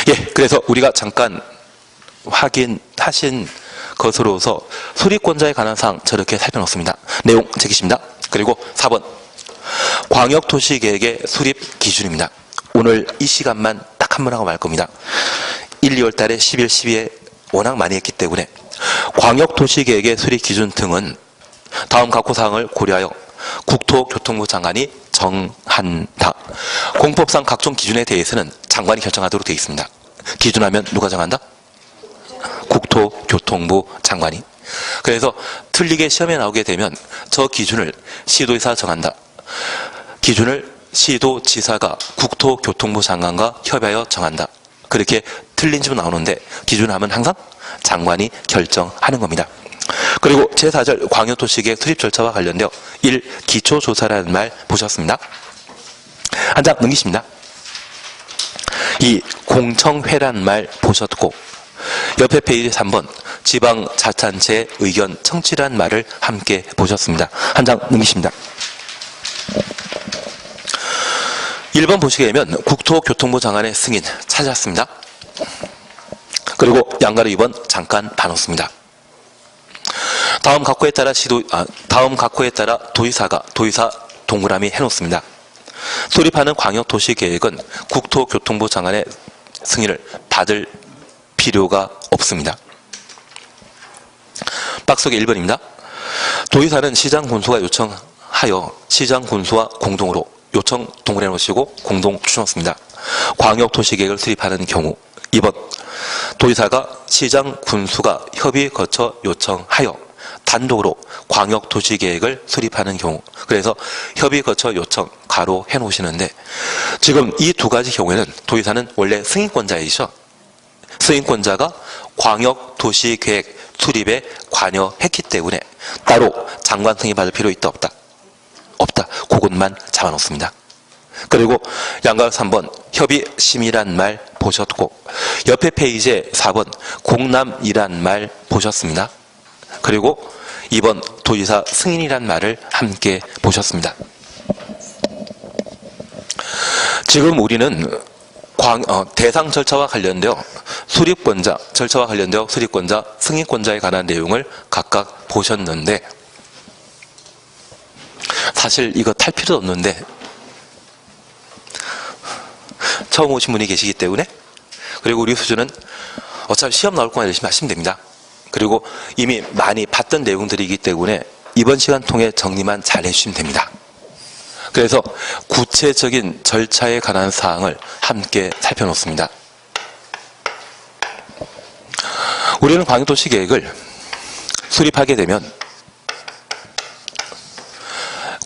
예, 그래서 우리가 잠깐 확인하신 것으로서 수립권자에 관한 사항 저렇게 살펴놓습니다. 내용 제기십니다. 그리고 4번 광역도시계획의 수립 기준입니다. 오늘 이 시간만 딱 한 번 하고 말 겁니다. 1, 2월 달에 10일, 12에 워낙 많이 했기 때문에 광역도시계획의 수립 기준 등은 다음 각호 사항을 고려하여 국토교통부 장관이 정한다. 공법상 각종 기준에 대해서는 장관이 결정하도록 되어 있습니다. 기준하면 누가 정한다? 국토교통부 장관이. 그래서 틀리게 시험에 나오게 되면 저 기준을 시도지사가 정한다. 기준을 시도지사가 국토교통부 장관과 협의하여 정한다. 그렇게 틀린 집은 나오는데 기준하면 항상 장관이 결정하는 겁니다. 그리고 제4절 광역도시계획 수립 절차와 관련되어 1. 기초조사라는 말 보셨습니다. 한 장 넘기십니다. 2. 공청회라는 말 보셨고, 옆에 페이지 3번 지방자치단체의 의견 청취라는 말을 함께 보셨습니다. 한 장 넘기십니다. 1번 보시게 되면 국토교통부 장관의 승인 찾았습니다. 그리고 양가로 2번 잠깐 봐놓습니다. 다음 각호에 따라 도지사 동그라미 해놓습니다. 수립하는 광역도시계획은 국토교통부 장관의 승인을 받을 필요가 없습니다. 박스속의 1번입니다. 도의사는 시장 군수가 요청하여 시장 군수와 공동으로 요청 동원해 놓으시고 공동 추진했습니다. 광역도시계획을 수립하는 경우. 2번 도의사가 시장 군수가 협의 거쳐 요청하여 단독으로 광역도시계획을 수립하는 경우. 그래서 협의 거쳐 요청 가로 해놓으시는데, 지금 이 두 가지 경우에는 도의사는 원래 승인권자이죠. 승인권자가 광역도시계획 수립에 관여했기 때문에 따로 장관 승인 받을 필요 있다 없다? 없다. 그것만 잡아놓습니다. 그리고 양가로 3번 협의심이란 말 보셨고, 옆에 페이지에 4번 공람이란 말 보셨습니다. 그리고 2번 도지사 승인이란 말을 함께 보셨습니다. 지금 우리는 대상 절차와 관련되어 수립권자, 절차와 관련되어 수립권자, 승인권자에 관한 내용을 각각 보셨는데, 사실 이거 탈 필요 없는데 처음 오신 분이 계시기 때문에, 그리고 우리 수준은 어차피 시험 나올 거만 열심히 하시면 됩니다. 그리고 이미 많이 봤던 내용들이기 때문에 이번 시간 통해 정리만 잘 해주시면 됩니다. 그래서 구체적인 절차에 관한 사항을 함께 살펴놓습니다. 우리는 광역도시계획을 수립하게 되면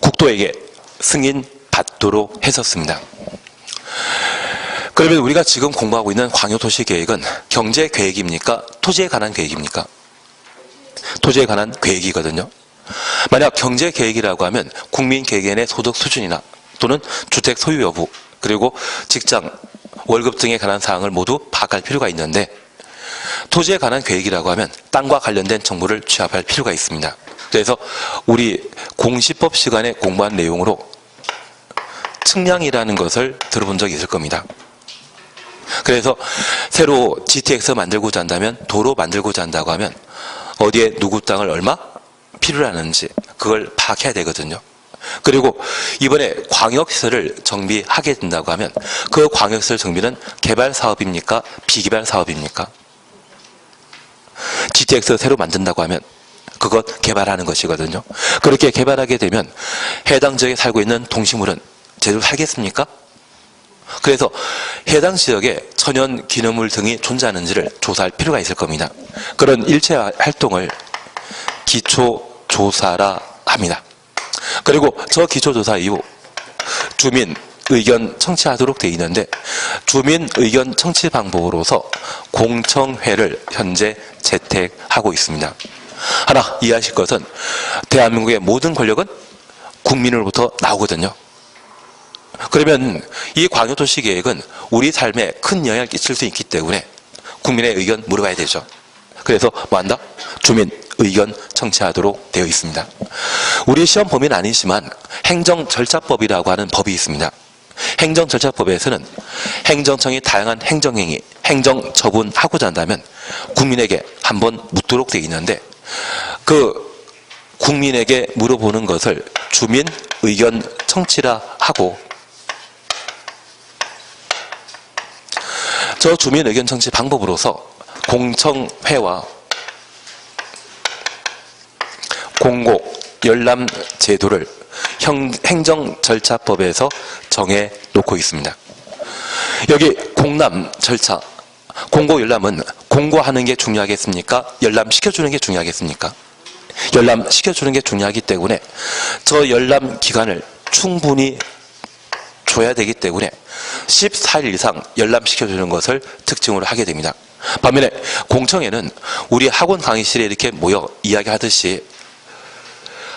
국토에게 승인받도록 했었습니다. 그러면 우리가 지금 공부하고 있는 광역도시계획은 경제계획입니까? 토지에 관한 계획입니까? 토지에 관한 계획이거든요. 만약 경제계획이라고 하면 국민 개개인의 소득 수준이나 또는 주택 소유 여부, 그리고 직장, 월급 등에 관한 사항을 모두 파악할 필요가 있는데, 토지에 관한 계획이라고 하면 땅과 관련된 정보를 취합할 필요가 있습니다. 그래서 우리 공시법 시간에 공부한 내용으로 측량이라는 것을 들어본 적이 있을 겁니다. 그래서 새로 GTX 만들고자 한다면, 도로 만들고자 한다고 하면 어디에 누구 땅을 얼마 필요로 하는지 그걸 파악해야 되거든요. 그리고 이번에 광역시설을 정비하게 된다고 하면 그 광역시설 정비는 개발 사업입니까? 비개발 사업입니까? GTX 새로 만든다고 하면 그것 개발하는 것이거든요. 그렇게 개발하게 되면 해당 지역에 살고 있는 동식물은 제대로 살겠습니까? 그래서 해당 지역에 천연 기념물 등이 존재하는지를 조사할 필요가 있을 겁니다. 그런 일체 활동을 기초조사라 합니다. 그리고 저 기초조사 이후 주민 의견 청취하도록 되어 있는데, 주민 의견 청취 방법으로서 공청회를 현재 채택하고 있습니다. 하나 이해하실 것은, 대한민국의 모든 권력은 국민으로부터 나오거든요. 그러면 이 광역도시계획은 우리 삶에 큰 영향을 끼칠 수 있기 때문에 국민의 의견 물어봐야 되죠. 그래서 뭐 한다? 주민 의견 청취하도록 되어 있습니다. 우리 시험 범위는 아니지만 행정절차법이라고 하는 법이 있습니다. 행정절차법에서는 행정청이 다양한 행정행위, 행정처분하고자 한다면 국민에게 한번 묻도록 되어 있는데, 그 국민에게 물어보는 것을 주민 의견 청취라 하고, 저 주민 의견 청취 방법으로서 공청회와 공고, 열람 제도를 행정절차법에서 정해 놓고 있습니다. 여기 공람 절차, 공고 열람은 공고하는 게 중요하겠습니까? 열람시켜주는 게 중요하겠습니까? 열람시켜주는 게 중요하기 때문에 저 열람 기간을 충분히 줘야 되기 때문에 14일 이상 열람시켜주는 것을 특징으로 하게 됩니다. 반면에 공청회는 우리 학원 강의실에 이렇게 모여 이야기하듯이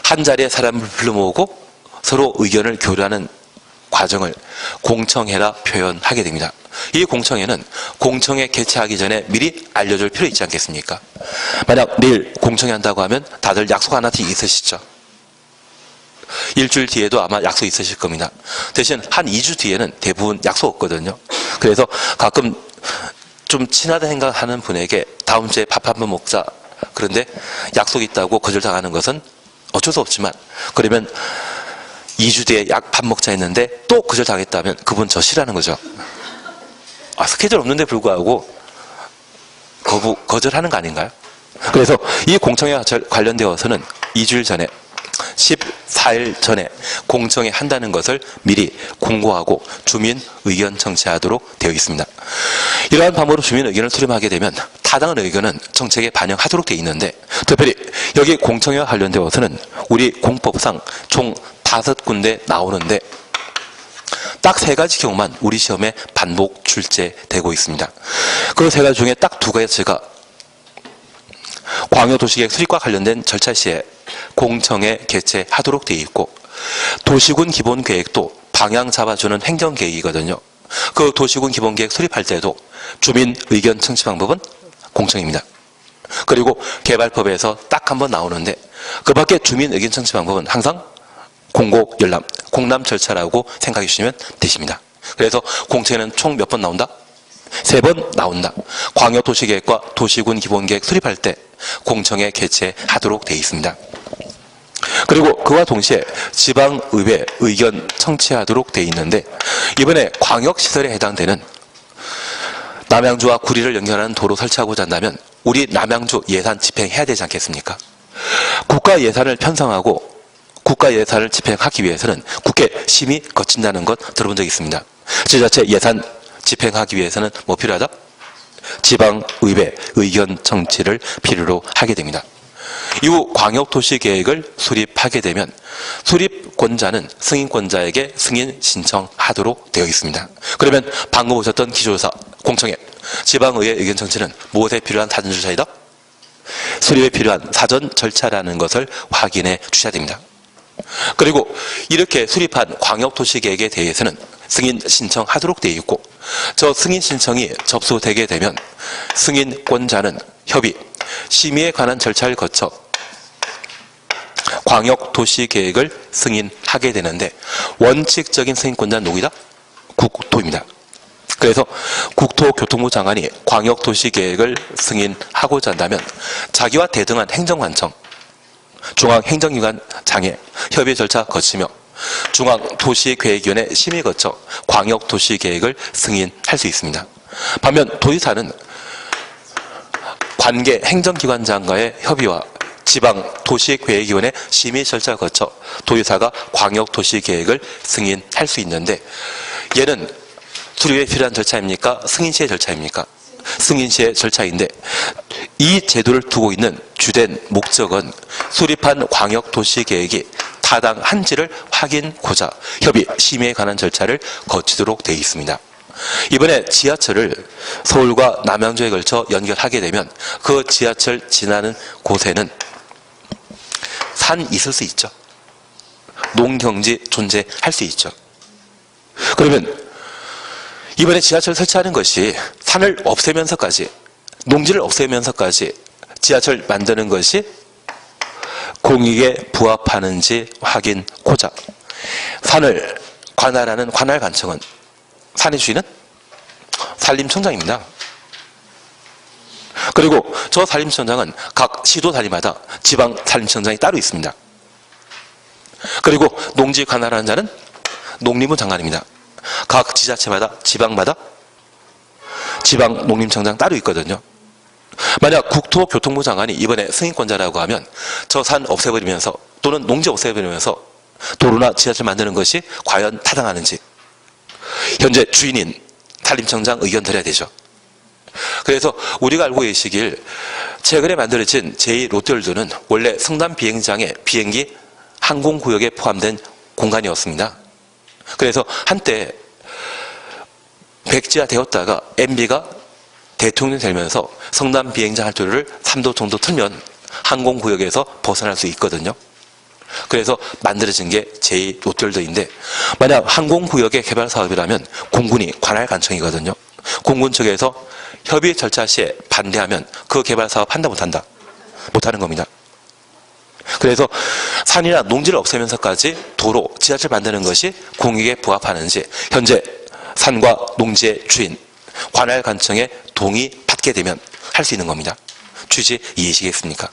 한 자리에 사람을 불러 모으고 서로 의견을 교류하는 과정을 공청회라 표현하게 됩니다. 이 공청회는 공청회 개최하기 전에 미리 알려줄 필요 있지 않겠습니까? 만약 내일 공청회 한다고 하면 다들 약속 하나씩 있으시죠? 일주일 뒤에도 아마 약속 있으실 겁니다. 대신 한 2주 뒤에는 대부분 약속 없거든요. 그래서 가끔 좀 친하다 생각하는 분에게 다음 주에 밥 한번 먹자, 그런데 약속 있다고 거절당하는 것은 어쩔 수 없지만, 그러면 2주 뒤에 밥 먹자 했는데 또 거절당했다면 그분 저 싫어하는 거죠. 스케줄 없는데 불구하고 거절하는 거 아닌가요? 그래서 이 공청회 관련되어서는 2주일 전에 14일 전에 공청회 한다는 것을 미리 공고하고 주민 의견 청취하도록 되어 있습니다. 이러한 방법으로 주민 의견을 수렴하게 되면 타당한 의견은 정책에 반영하도록 되어 있는데, 특별히 여기 공청회와 관련되어서는 우리 공법상 총 5군데 나오는데 딱 3가지 경우만 우리 시험에 반복 출제되고 있습니다. 그 3가지 중에 딱 2가지가 광역도시계획 수립과 관련된 절차 시에 공청회 개최하도록 되어 있고, 도시군 기본계획도 방향 잡아주는 행정계획이거든요. 그 도시군 기본계획 수립할 때도 주민 의견 청취 방법은 공청회입니다. 그리고 개발법에서 딱 한 번 나오는데, 그 밖에 주민 의견 청취 방법은 항상 공고, 열람, 공람 절차라고 생각해 주시면 되십니다. 그래서 공청회는 총 몇 번 나온다? 3번 나온다. 광역도시계획과 도시군 기본계획 수립할 때 공청회 개최하도록 되어 있습니다. 그리고 그와 동시에 지방의회 의견 청취하도록 되어 있는데, 이번에 광역시설에 해당되는 남양주와 구리를 연결하는 도로 설치하고자 한다면 우리 남양주 예산 집행해야 되지 않겠습니까? 국가 예산을 편성하고 국가 예산을 집행하기 위해서는 국회 심의 거친다는 것 들어본 적 있습니다. 지자체 예산 집행하기 위해서는 뭐 필요하다? 지방의회 의견 청취를 필요로 하게 됩니다. 이후 광역도시계획을 수립하게 되면 수립권자는 승인권자에게 승인 신청하도록 되어 있습니다. 그러면 방금 보셨던 기초조사, 공청회, 지방의회 의견 청취는 무엇에 필요한 사전 절차이다? 수립에 필요한 사전 절차라는 것을 확인해 주셔야 됩니다. 그리고 이렇게 수립한 광역도시계획에 대해서는 승인 신청하도록 되어 있고, 저 승인 신청이 접수되게 되면 승인권자는 협의, 심의에 관한 절차를 거쳐 광역도시계획을 승인하게 되는데, 원칙적인 승인권자는 누구이다? 국토입니다. 그래서 국토교통부 장관이 광역도시계획을 승인하고자 한다면 자기와 대등한 행정관청, 중앙행정기관 장애, 협의 절차 거치며 중앙도시계획위원회 심의 거쳐 광역도시계획을 승인할 수 있습니다. 반면 도지사는 관계 행정기관장과의 협의와 지방도시계획위원회 심의 절차 거쳐 도지사가 광역도시계획을 승인할 수 있는데, 얘는 수립에 필요한 절차입니까? 승인 시의 절차입니까? 승인 시의 절차인데, 이 제도를 두고 있는 주된 목적은 수립한 광역도시계획이 타당한지를 확인고자 협의, 심의에 관한 절차를 거치도록 되어 있습니다. 이번에 지하철을 서울과 남양주에 걸쳐 연결하게 되면 그 지하철 지나는 곳에는 산 있을 수 있죠. 농경지 존재할 수 있죠. 그러면 이번에 지하철 설치하는 것이 산을 없애면서까지, 농지를 없애면서까지 지하철 만드는 것이 공익에 부합하는지 확인고자 산을 관할하는 관할관청은 산의 주인은 산림청장입니다. 그리고 저 산림청장은 각 시도단위마다 지방 산림청장이 따로 있습니다. 그리고 농지 관할하는 자는 농림부 장관입니다. 각 지자체마다, 지방마다 지방 농림청장 따로 있거든요. 만약 국토교통부 장관이 이번에 승인권자라고 하면 저 산 없애버리면서 또는 농지 없애버리면서 도로나 지하철 만드는 것이 과연 타당하는지 현재 주인인 산림청장 의견 드려야 되죠. 그래서 우리가 알고 계시길 최근에 만들어진 제2롯데월드는 원래 성남 비행장의 비행기 항공구역에 포함된 공간이었습니다. 그래서 한때 백지화 되었다가 MB가 대통령이 되면서 성남 비행장 활주로를 3도 정도 틀면 항공구역에서 벗어날 수 있거든요. 그래서 만들어진 게 제2롯데월드인데, 만약 항공구역의 개발 사업이라면 공군이 관할관청이거든요. 공군 측에서 협의 절차 시에 반대하면 그 개발 사업 한다 못한다? 못하는 겁니다. 그래서 산이나 농지를 없애면서까지 도로, 지하철 만드는 것이 공익에 부합하는지 현재 산과 농지의 주인, 관할관청의 동의 받게 되면 할 수 있는 겁니다. 취지 이해하시겠습니까?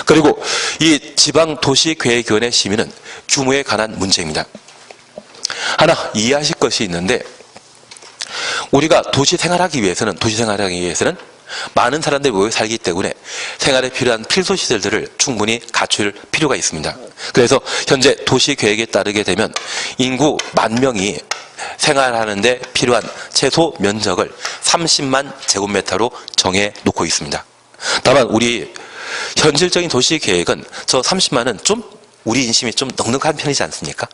그리고 이 지방도시계획위원회 심의는 규모에 관한 문제입니다. 하나 이해하실 것이 있는데, 우리가 도시 생활하기 위해서는 많은 사람들이 모여 살기 때문에 생활에 필요한 필수 시설들을 충분히 갖출 필요가 있습니다. 그래서 현재 도시 계획에 따르게 되면 인구 10,000명이 생활하는데 필요한 최소 면적을 30만 제곱미터로 정해 놓고 있습니다. 다만 우리 현실적인 도시 계획은 저 30만은 좀 우리 인심이 좀 넉넉한 편이지 않습니까?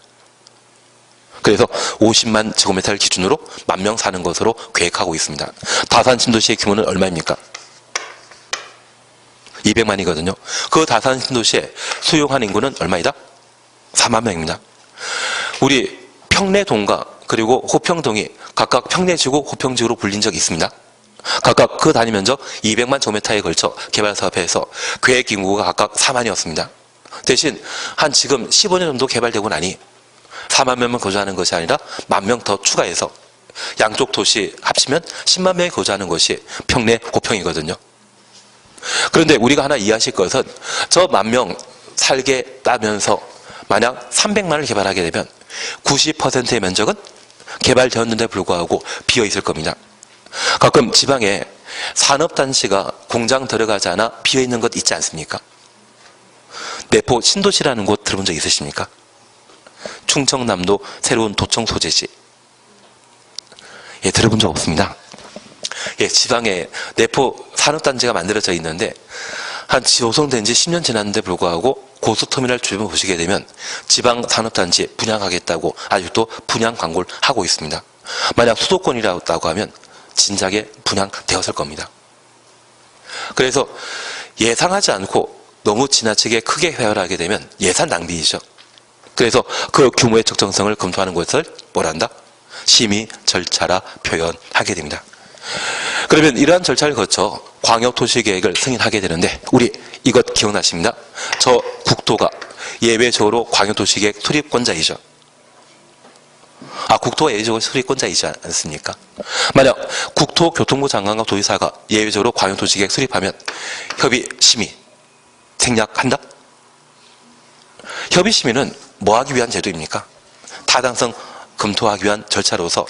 그래서 50만 제곱미터를 기준으로 10,000명 사는 것으로 계획하고 있습니다. 다산 신도시의 규모는 얼마입니까? 200만이거든요. 그 다산 신도시에 수용한 인구는 얼마이다? 40,000명입니다. 우리 평내동과 그리고 호평동이 각각 평내지구, 호평지구로 불린 적이 있습니다. 각각 그 단위 면적 200만 제곱미터에 걸쳐 개발 사업에서 계획 인구가 각각 4만이었습니다. 대신 한 지금 15년 정도 개발되고 나니 4만 명만 거주하는 것이 아니라 10,000명 더 추가해서 양쪽 도시 합치면 10만 명이 거주하는 것이 평내 호평이거든요. 그런데 우리가 하나 이해하실 것은 저 10,000명 살게 따면서 만약 300만을 개발하게 되면 90%의 면적은 개발되었는데 불구하고 비어 있을 겁니다. 가끔 지방에 산업단지가 공장 들어가지 않아 비어 있는 것 있지 않습니까? 내포 신도시라는 곳 들어본 적 있으십니까? 충청남도 새로운 도청 소재지. 예, 들어본 적 없습니다. 예, 지방에 내포 산업단지가 만들어져 있는데 한 조성된 지 10년 지났는데 불구하고 고수터미널 주변 보시게 되면 지방 산업단지 분양하겠다고 아직도 분양 광고를 하고 있습니다. 만약 수도권이라고 하면 진작에 분양되었을 겁니다. 그래서 예상하지 않고 너무 지나치게 크게 개발하게 되면 예산 낭비이죠. 그래서 그 규모의 적정성을 검토하는 것을 뭐란다? 심의 절차라 표현하게 됩니다. 그러면 이러한 절차를 거쳐 광역도시계획을 승인하게 되는데 우리 이것 기억나십니다? 저 국토가 예외적으로 광역도시계획 수립권자이죠. 국토가 예외적으로 수립권자이지 않습니까? 만약 국토교통부 장관과 도지사가 예외적으로 광역도시계획 수립하면 협의 심의 생략한다? 협의 심의는 뭐 하기 위한 제도입니까? 타당성 검토하기 위한 절차로서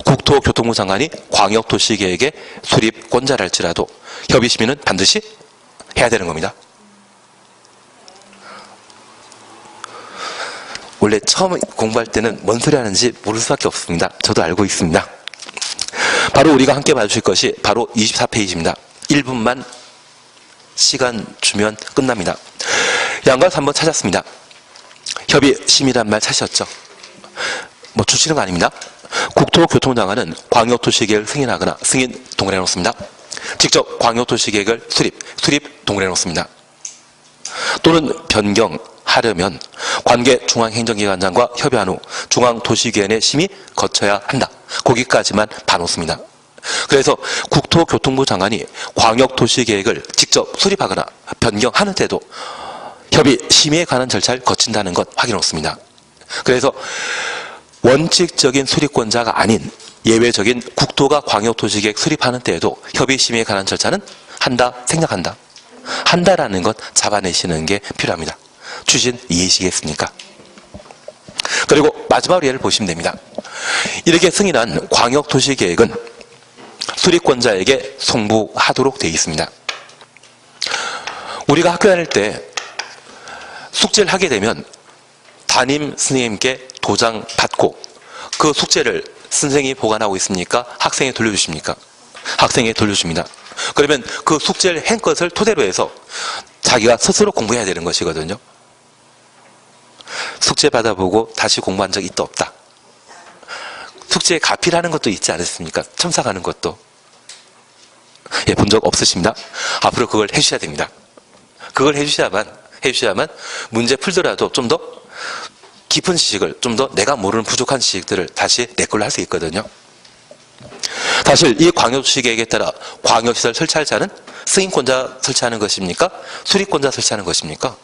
국토교통부 장관이 광역도시계획의 수립권자랄지라도 협의 심의는 반드시 해야 되는 겁니다. 원래 처음 공부할 때는 뭔 소리 하는지 모를 수밖에 없습니다. 저도 알고 있습니다. 바로 우리가 함께 봐주실 것이 바로 24페이지입니다. 1분만 시간 주면 끝납니다. 양과 3번 찾았습니다. 협의 심의란 말 찾으셨죠? 뭐 주시는 거 아닙니다. 국토교통부 장관은 광역도시계획을 승인하거나 승인 동의해 놓습니다. 직접 광역도시계획을 수립 동의해 놓습니다. 또는 변경하려면 관계 중앙행정기관장과 협의한 후 중앙도시계획의 심의 거쳐야 한다. 거기까지만 봐놓습니다. 그래서 국토교통부 장관이 광역도시계획을 직접 수립하거나 변경하는 때도 협의 심의에 관한 절차를 거친다는 것 확인해 놓습니다. 그래서 원칙적인 수립권자가 아닌 예외적인 국토가 광역도시계획 수립하는 때에도 협의 심의에 관한 절차는 한다, 생략한다. 한다라는 것 잡아내시는 게 필요합니다. 추진 이해하시겠습니까? 그리고 마지막 예를 보시면 됩니다. 이렇게 승인한 광역도시계획은 수립권자에게 송부하도록 되어 있습니다. 우리가 학교 다닐 때 숙제를 하게 되면 담임 선생님께 도장 받고 그 숙제를 선생님이 보관하고 있습니까? 학생에 돌려주십니까? 학생에 돌려줍니다. 그러면 그 숙제를 한 것을 토대로 해서 자기가 스스로 공부해야 되는 것이거든요. 숙제 받아보고 다시 공부한 적 있다 없다. 숙제에 가필하는 것도 있지 않습니까? 첨삭하는 것도. 예, 본 적 없으십니다. 앞으로 그걸 해주셔야 됩니다. 그걸 해주셔야만 문제 풀더라도 좀 더 깊은 지식을, 좀 더 내가 모르는 부족한 지식들을 다시 내 걸로 할 수 있거든요. 사실 이 광역도시계획에 따라 광역시설 설치할 자는 승인권자 설치하는 것입니까? 수립권자 설치하는 것입니까?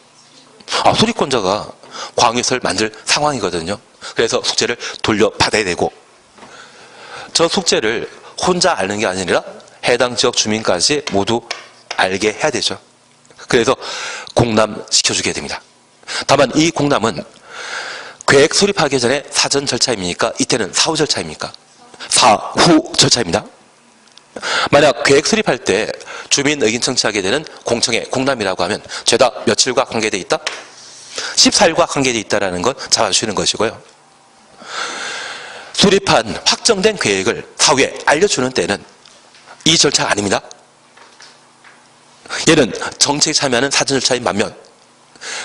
수립권자가 광역시설 만들 상황이거든요. 그래서 숙제를 돌려받아야 되고 저 숙제를 혼자 아는 게 아니라 해당 지역 주민까지 모두 알게 해야 되죠. 그래서 공람시켜주게 됩니다. 다만 이 공람은 계획 수립하기 전에 사전 절차입니까? 이때는 사후 절차입니까? 사후 절차입니다. 만약 계획 수립할 때 주민 의견 청취하게 되는 공청회, 공람이라고 하면 죄다 며칠과 관계되어 있다? 14일과 관계되어 있다는 걸 잡아주시는 것이고요. 수립한 확정된 계획을 사후에 알려주는 때는 이 절차가 아닙니다. 얘는 정책에 참여하는 사전 절차인 반면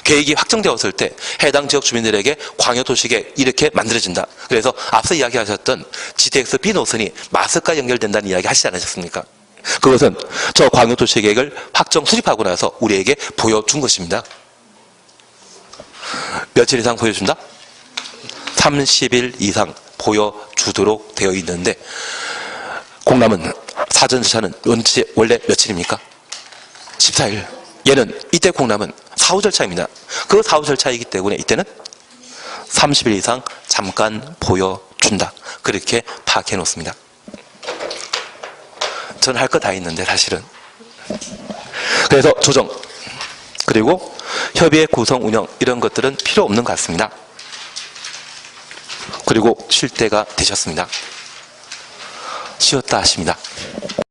계획이 확정되었을 때 해당 지역 주민들에게 광역도시계획 이렇게 만들어진다. 그래서 앞서 이야기하셨던 GTX B 노선이 마스크와 연결된다는 이야기 하시지 않으셨습니까? 그것은 저 광역도시계획을 확정 수립하고 나서 우리에게 보여준 것입니다. 며칠 이상 보여준다? 30일 이상 보여주도록 되어 있는데 공람은 사전 절차는 원래 며칠입니까? 14일. 얘는 이때 공람은 사후 절차입니다. 그 사후 절차이기 때문에 이때는 30일 이상 잠깐 보여준다. 그렇게 파악해 놓습니다. 저는 할 거 다 있는데 사실은. 그래서 조정 그리고 협의회 구성 운영 이런 것들은 필요 없는 것 같습니다. 그리고 쉴 때가 되셨습니다. 쉬었다 하십니다.